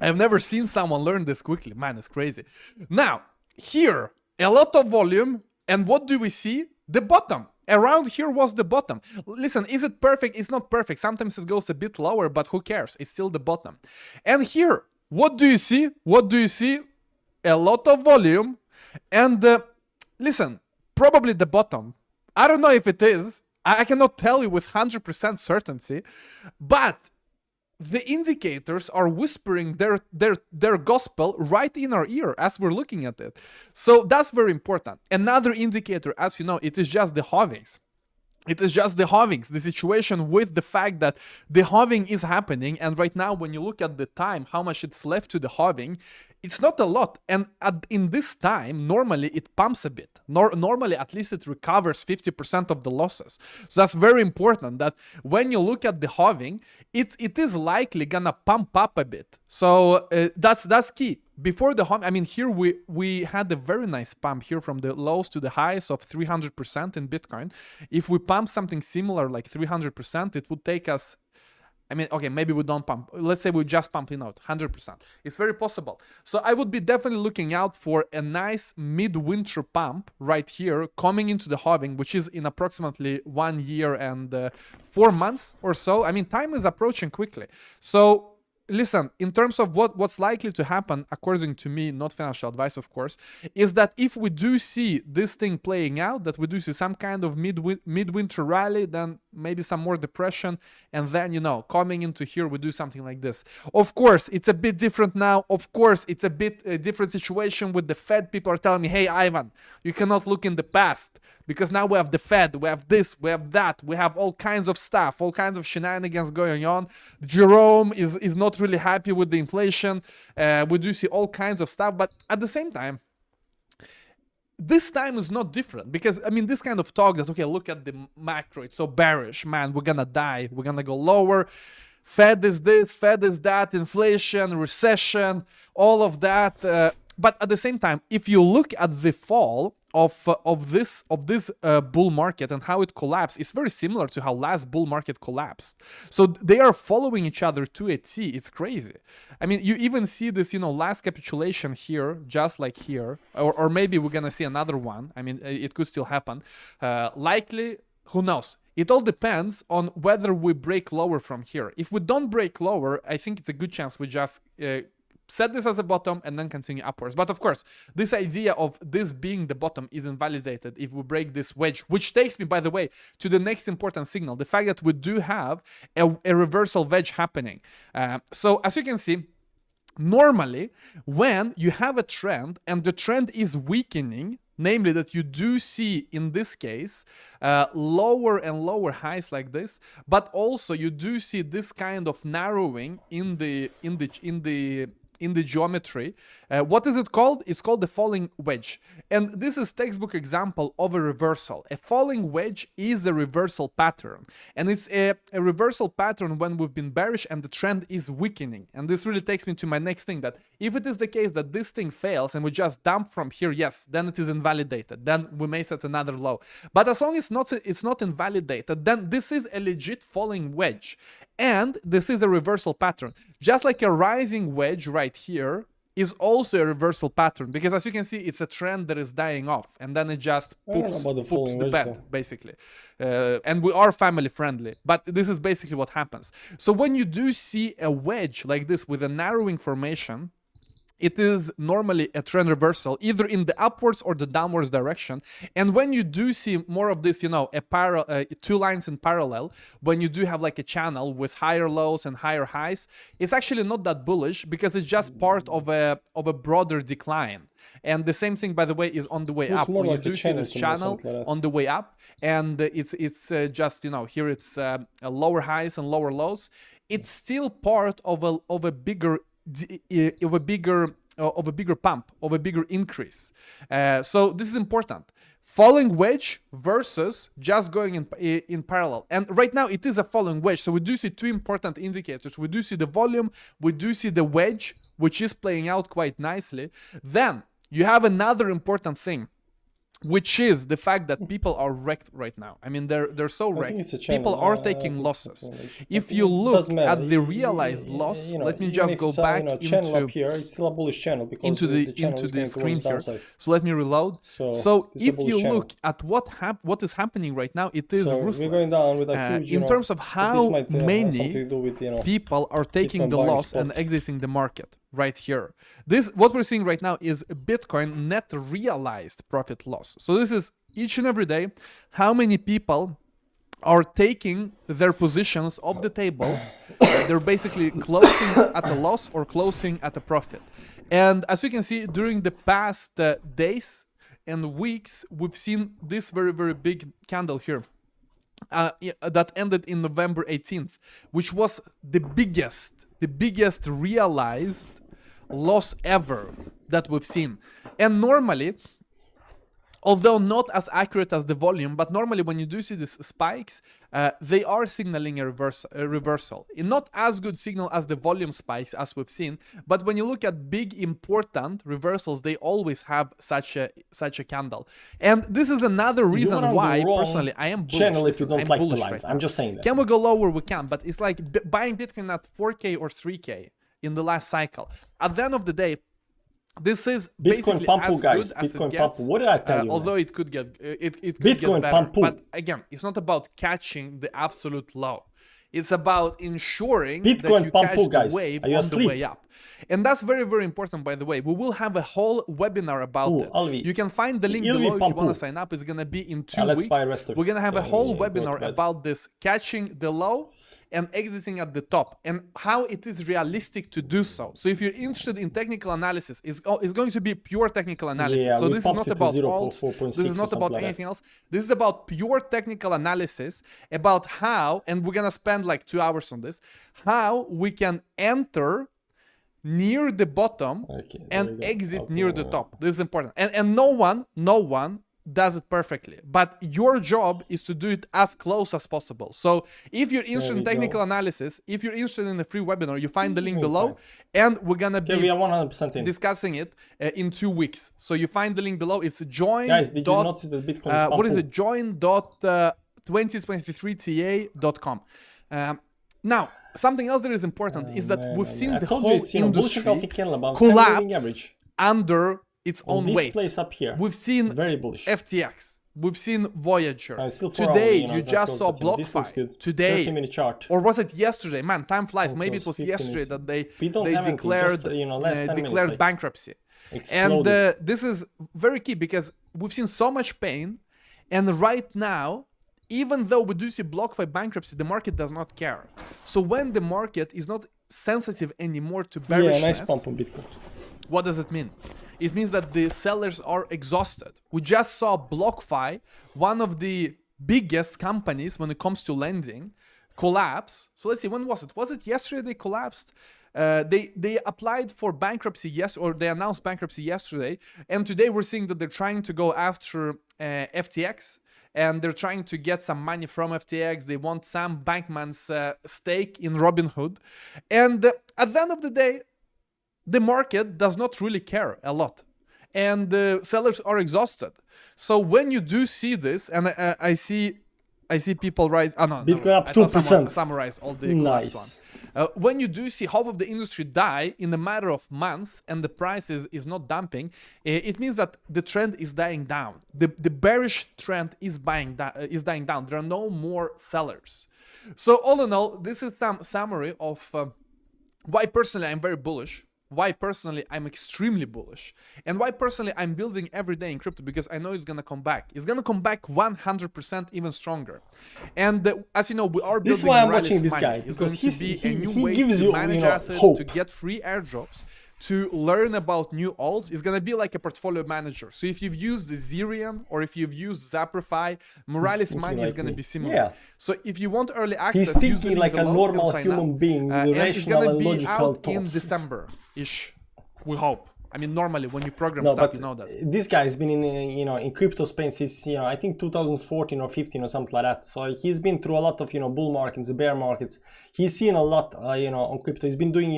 I've never seen someone learn this quickly. Man, it's crazy. Now, here, a lot of volume. And what do we see? The bottom. Around here was the bottom. Listen, is it perfect? It's not perfect. Sometimes it goes a bit lower, but who cares? It's still the bottom. And here, what do you see? What do you see? A lot of volume. And listen, probably the bottom. I don't know if it is. I cannot tell you with 100% certainty, but the indicators are whispering their gospel right in our ear as we're looking at it. So that's very important. Another indicator, as you know, it is just the halvings. It is just the halvings, the situation with the fact that the halving is happening. And right now, when you look at the time, how much it's left to the halving, it's not a lot. And in this time, normally it pumps a bit. Normally, at least it recovers 50% of the losses. So that's very important that when you look at the halving, it is likely gonna pump up a bit. So that's key. Before the halving, I mean, here we had a very nice pump here from the lows to the highs of 300% in Bitcoin. If we pump something similar like 300%, it would take us, I mean, okay, maybe we don't pump. Let's say we're just pumping out 100%. It's very possible. So I would be definitely looking out for a nice midwinter pump right here coming into the halving, which is in approximately 1 year and 4 months or so. I mean, time is approaching quickly. So listen, in terms of what's likely to happen, according to me, not financial advice, of course, is that if we do see this thing playing out, that we do see some kind of midwinter rally, then maybe some more depression, and then, you know, coming into here, we do something like this. Of course, it's a bit different now. Of course, it's a bit different situation with the Fed. People are telling me, hey, Ivan, you cannot look in the past because now we have the Fed, we have this, we have that, we have all kinds of stuff, all kinds of shenanigans going on. Jerome is not really happy with the inflation. We do see all kinds of stuff, but at the same time, this time is not different, because I mean, this kind of talk that, okay, look at the macro, it's so bearish, man, we're gonna die, we're gonna go lower, Fed is this, Fed is that, inflation, recession, all of that. But at the same time, if you look at the fall of this bull market and how it collapsed, it's very similar to how last bull market collapsed. So they are following each other to a T. It's crazy. I mean, you even see this, you know, last capitulation here, just like here, or maybe we're gonna see another one. I mean, it could still happen. Likely, who knows? It all depends on whether we break lower from here. If we don't break lower, I think it's a good chance we just set this as a bottom and then continue upwards. But of course, this idea of this being the bottom is invalidated if we break this wedge, which takes me, by the way, to the next important signal, the fact that we do have a reversal wedge happening. So as you can see, normally when you have a trend and the trend is weakening, namely that you do see in this case lower and lower highs like this, but also you do see this kind of narrowing in the geometry. What is it called? It's called the falling wedge. And this is textbook example of a reversal. A falling wedge is a reversal pattern. And it's a reversal pattern when we've been bearish and the trend is weakening. And this really takes me to my next thing, that if it is the case that this thing fails and we just dump from here, yes, then it is invalidated. Then we may set another low. But as long as it's not invalidated, then this is a legit falling wedge. And this is a reversal pattern. Just like a rising wedge right here is also a reversal pattern, because as you can see, it's a trend that is dying off and then it just poops the bed, basically. And we are family friendly, but this is basically what happens. So when you do see a wedge like this with a narrowing formation, it is normally a trend reversal, either in the upwards or the downwards direction. And when you do see more of this, you know, two lines in parallel, when you do have like a channel with higher lows and higher highs, it's actually not that bullish, because it's just part of a broader decline. And the same thing, by the way, is on the way up. When you do see this channel on the way up, and it's just, you know, here it's lower highs and lower lows, it's still part of a bigger pump, of a bigger increase. So this is important. Falling wedge versus just going in parallel. And right now it is a falling wedge. So we do see two important indicators. We do see the volume, we do see the wedge, which is playing out quite nicely. Then you have another important thing, which is the fact that people are wrecked right now. I mean, they're so wrecked. People are taking losses. If you look at the realized loss, let me just go back into the screen here. So let me reload. So if you look at what is happening right now, it is ruthless. In terms of how many people are taking the loss and exiting the market. Right here, what we're seeing right now is Bitcoin net realized profit loss. So this is each and every day how many people are taking their positions off the table. They're basically closing at a loss or closing at a profit. And as you can see, during the past days and weeks, we've seen this very, very big candle here. That ended in November 18th, which was the biggest realized loss ever that we've seen. And normally, although not as accurate as the volume, but normally when you do see these spikes, they are signaling a reversal. Not as good signal as the volume spikes as we've seen, but when you look at big important reversals, they always have such a candle. And this is another reason why personally I am bullish. Channel if you don't like the lines. I'm just saying that. Can we go lower? We can, but it's like buying Bitcoin at 4K or 3K in the last cycle. At the end of the day, this is basically as good as it gets. What did I tell you? Although it could get it could get better. But again, it's not about catching the absolute low. It's about ensuring Bitcoin that you catch Pampu, the guys. wave Are you on asleep? the way up. And that's very, very important, by the way. We will have a whole webinar about it. Alvi. You can find the link Ilvi below if you want to Pampu. sign up. It's going to be in 2 Let's weeks. buy rest of We're going to have a whole go to webinar bed. about this catching the low and exiting at the top and how it is realistic to do so. So if you're interested in technical analysis, it's going to be pure technical analysis. Yeah, so we this is popped not it to about 0.4.6 alts. This is not or about something like anything that. else. This is about pure technical analysis about how, and we're going to spend like 2 hours on this, how we can enter near the bottom and exit near the top. This is important. And no one does it perfectly, but your job is to do it as close as possible. So if you're interested in technical analysis, if you're interested in the free webinar, you find the link below, and we're gonna be we are 100% in. discussing it in 2 weeks. So you find the link below. It's join. Guys, did you notice that Bitcoin is what is it? Join.2023ta.com. Now, something else that is important is that we've seen the whole industry collapse under its own weight. Place up here. We've seen very bullish. FTX. We've seen Voyager. Today, you just saw BlockFi. Today, 30-minute chart. or was it yesterday? Man, time flies. Maybe it was yesterday that they declared bankruptcy. And this is very key because we've seen so much pain, and right now, even though we do see BlockFi bankruptcy, the market does not care. So when the market is not sensitive anymore to bearishness, nice pump on Bitcoin. What does it mean? It means that the sellers are exhausted. We just saw BlockFi, one of the biggest companies when it comes to lending, collapse. So let's see, when was it? Was it yesterday they collapsed? They applied for bankruptcy yesterday, or they announced bankruptcy yesterday. And today we're seeing that they're trying to go after FTX. And they're trying to get some money from FTX. They want Sam Bankman's stake in Robinhood. And at the end of the day, the market does not really care a lot. And the sellers are exhausted. So when you do see this, and I see people rise. Oh, no, Bitcoin up 2%. Summarize all the nice. one. When you do see half of the industry die in a matter of months and the price is not dumping, it means that the trend is dying down. The bearish trend is dying down. There are no more sellers. So all in all, this is some summary of why personally I'm very bullish. Why personally I'm extremely bullish, and why personally I'm building every day in crypto, because I know it's gonna come back. It's gonna come back 100% even stronger. And as you know, we are building. This is why I'm watching this guy, it's going to be a new way gives to you, manage assets, hope. to get free airdrops, to learn about new alts. It's gonna be like a portfolio manager. So if you've used Ethereum or if you've used Zaprify, Morales Money is gonna be similar. Yeah. So if you want early access, he's thinking like a normal human being, with rational and logical thoughts. In December-ish, we hope. I mean, normally when you program stuff, you know that. This guy has been in crypto space since I think 2014 or 15 or something like that. So he's been through a lot of bull markets, bear markets. He's seen a lot on crypto. He's been doing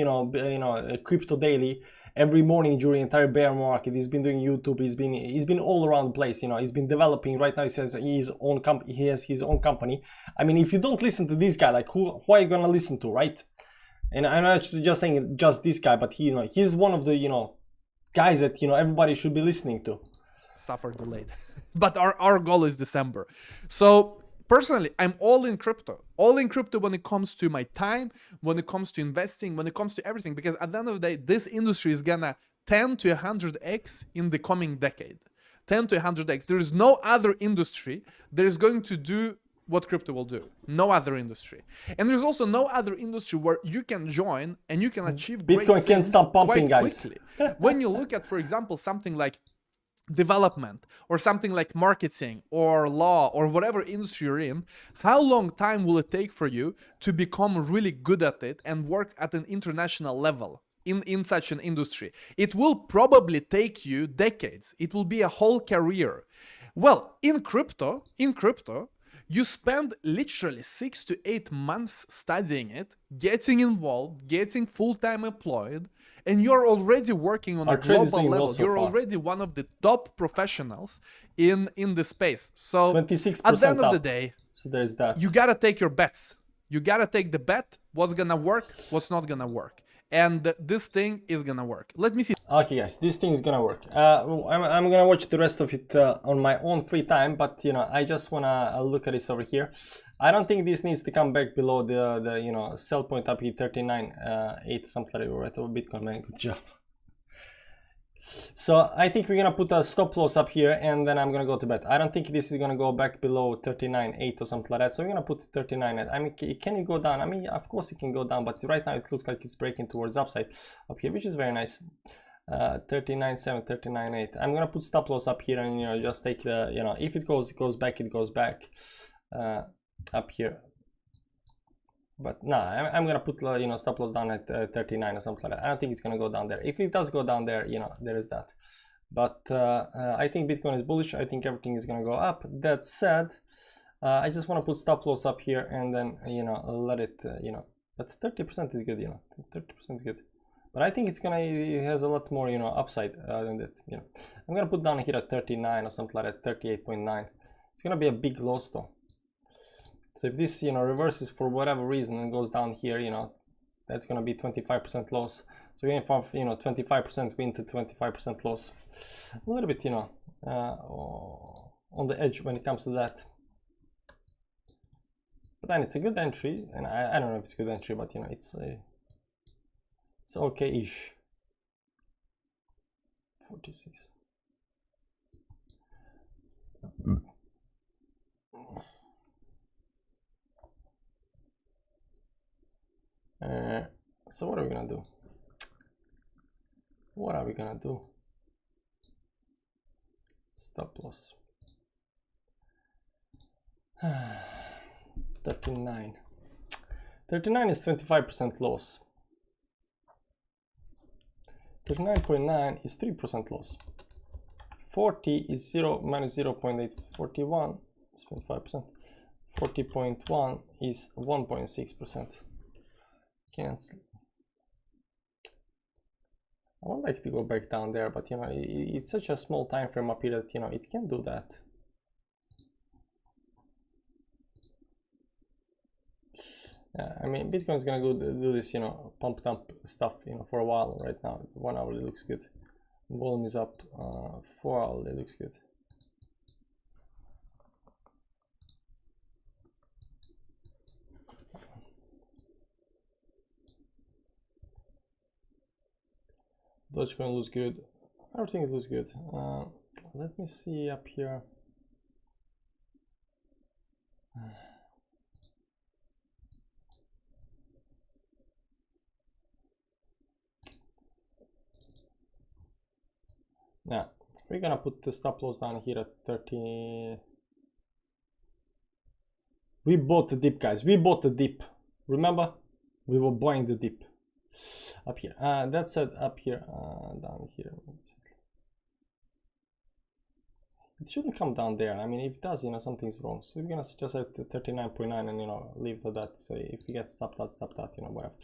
crypto daily every morning during the entire bear market. He's been doing YouTube. He's been all around the place. He's been developing. Right now he says he has his own company. I mean, if you don't listen to this guy, like who are you gonna listen to, right? And I'm not just saying just this guy, but he's one of the guys that everybody should be listening to. Suffer delayed. But our goal is December. So personally, I'm all in crypto when it comes to my time, when it comes to investing, when it comes to everything, because at the end of the day, this industry is gonna 10 to 100x in the coming decade. 10 to 100x. There is no other industry that is going to do what crypto will do. No other industry. And there's also no other industry where you can join and you can achieve Bitcoin great can't stop pumping, quite guys. quickly. When you look at, for example, something like development or something like marketing or law or whatever industry you're in, how long time will it take for you to become really good at it and work at an international level in such an industry? It will probably take you decades. It will be a whole career. Well, in crypto, you spend literally 6 to 8 months studying it, getting involved, getting full-time employed, and you're already working on a global level. You're already one of the top professionals in the space. So 26% at the end of the day, so there's that. You gotta take your bets. You gotta take the bet, what's gonna work, what's not gonna work. And this thing is gonna work. Let me see. Okay guys, this thing is gonna work. I'm gonna watch the rest of it on my own free time, but I just wanna look at this over here. I don't think this needs to come back below the you know, sell point up here, 39.8 something like that. Right over Bitcoin, man. Good job. So I think we're gonna put a stop loss up here, and then I'm gonna go to bed. I don't think this is gonna go back below 39.8 or something like that. So we're gonna put 39. I mean, can it go down? I mean, of course it can go down, but right now it looks like it's breaking towards upside up here, which is very nice. 39.7, 39.8. I'm gonna put stop loss up here, and you know, just take the, you know, if it goes back, it goes back up here. But no, I'm gonna put, you know, stop loss down at 39 or something like that. I don't think it's gonna go down there. If it does go down there, you know, there is that. But I think Bitcoin is bullish. I think everything is gonna go up. That said, I just want to put stop loss up here, and then, you know, let it, you know. But 30% is good, you know. 30% is good. But I think it has a lot more, you know, upside than that. You know, I'm gonna put down here at 39 or something like that, 38.9. It's gonna be a big loss though. So if this, you know, reverses for whatever reason and goes down here, you know, that's going to be 25% loss. So going from, you know, 25% win to 25% loss. A little bit, you know, on the edge when it comes to that. But then it's a good entry, and I don't know if it's a good entry, but you know, it's okay-ish. 46. So what are we gonna do? What are we gonna do? Stop loss. 39. 39 is 25% loss. 39.9 is 3% loss. 40 is 0 minus 0.8. 41 is 25%. 40.1 is 1.6%. Cancel. I would like to go back down there, but you know, it's such a small time frame up here that, you know, it can do that. Yeah, I mean, Bitcoin is gonna go do this, you know, pumped up stuff, you know, for a while. Right now, 1 hour it looks good. Volume is up. 4 hour it looks good. Dogecoin looks good. Everything looks good. Let me see up here. Now we're gonna put the stop loss down here at 30. We bought the dip, guys. We bought the dip. Remember, we were buying the dip up here. That said, up here, down here. It shouldn't come down there. I mean, if it does, you know, something's wrong. So we're gonna just set 39.9 and, you know, leave it at that. So if we get stop that, you know, whatever.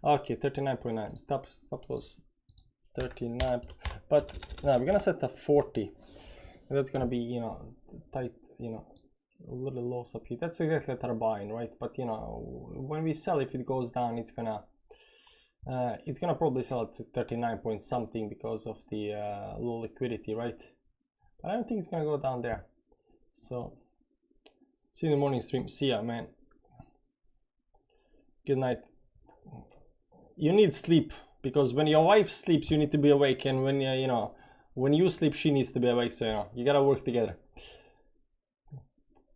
Okay, 39.9. Stop loss 39. But now we're gonna set a 40. And that's gonna be, you know, tight, you know, a little loss up here. That's exactly what we're buying, right? But you know, when we sell, if it goes down, it's gonna probably sell at 39 point something because of the low liquidity, right? But I don't think it's gonna go down there. So see you in the morning stream. See ya, man. Good night. You need sleep, because when your wife sleeps, you need to be awake, and when you know, when you sleep, she needs to be awake. So you know, you gotta work together.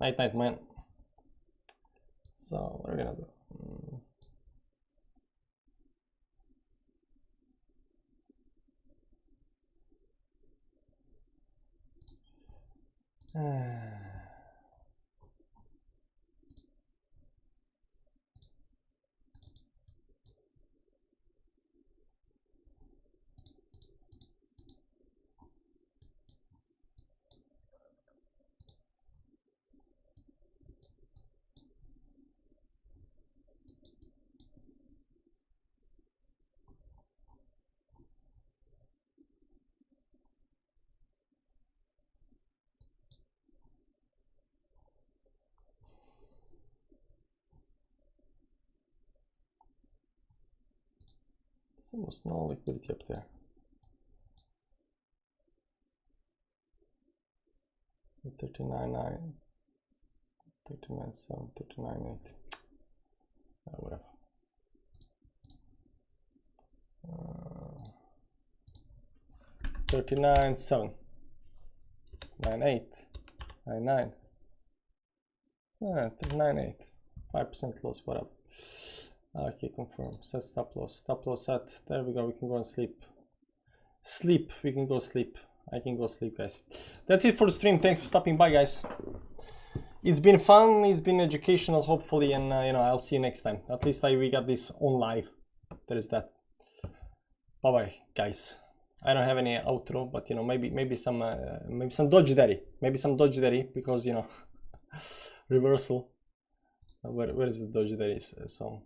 Night, night, man. So what are we gonna do? There's almost no liquidity up there. $39.9. 39.7, 39.8. Whatever. 39.7, 9.8, 9.9. 39.8. 5% loss, whatever. Okay, confirm. Set stop loss. Stop loss set. There we go. We can go and sleep. Sleep. We can go sleep. I can go sleep, guys. That's it for the stream. Thanks for stopping by, guys. It's been fun. It's been educational, hopefully, and you know, I'll see you next time. At least we got this on live. There is that. Bye bye, guys. I don't have any outro, but you know, maybe some dodge daddy. Maybe some dodge daddy, because you know, reversal. Where is the dodge daddy song?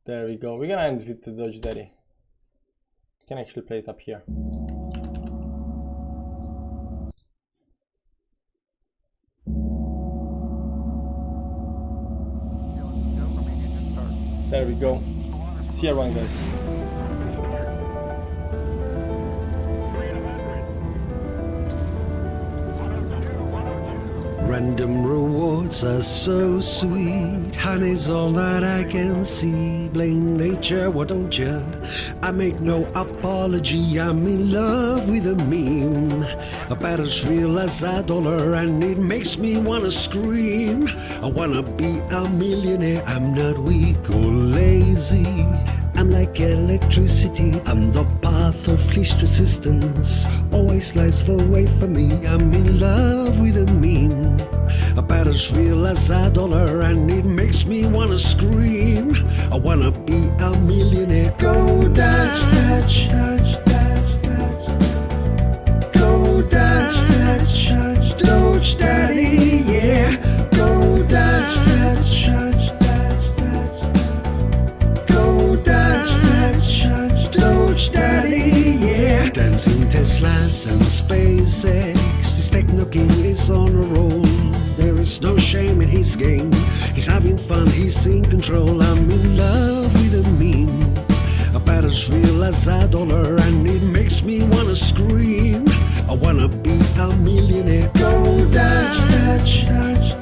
There we go. We're gonna end with the dodge daddy. You can actually play it up here. There we go. See you around, guys. Random rewards are so sweet. Honey's all that I can see. Blame nature, why don't ya? I make no apology. I'm in love with a meme. About as real as a dollar, and it makes me wanna scream. I wanna be a millionaire. I'm not weak or lazy. I'm like electricity. I'm the path of least resistance. Always lies the way for me. I'm in love with a meme. About as real as a dollar, and it makes me wanna scream. I wanna be a millionaire. Go dash, dash, dash, dash, dash. Go dash, dash, dash, Doge Daddy, yeah. Go dash, dash, dash, dash, dash. Go dash, dash, dash, Doge Daddy, yeah. Dancing Teslas and SpaceX. This techno king is on a roll. There is no shame in his game. He's having fun, he's in control. I'm in love with a meme. About as real as a dollar, and it makes me wanna scream. I wanna be a millionaire. Go dash, dash, dash,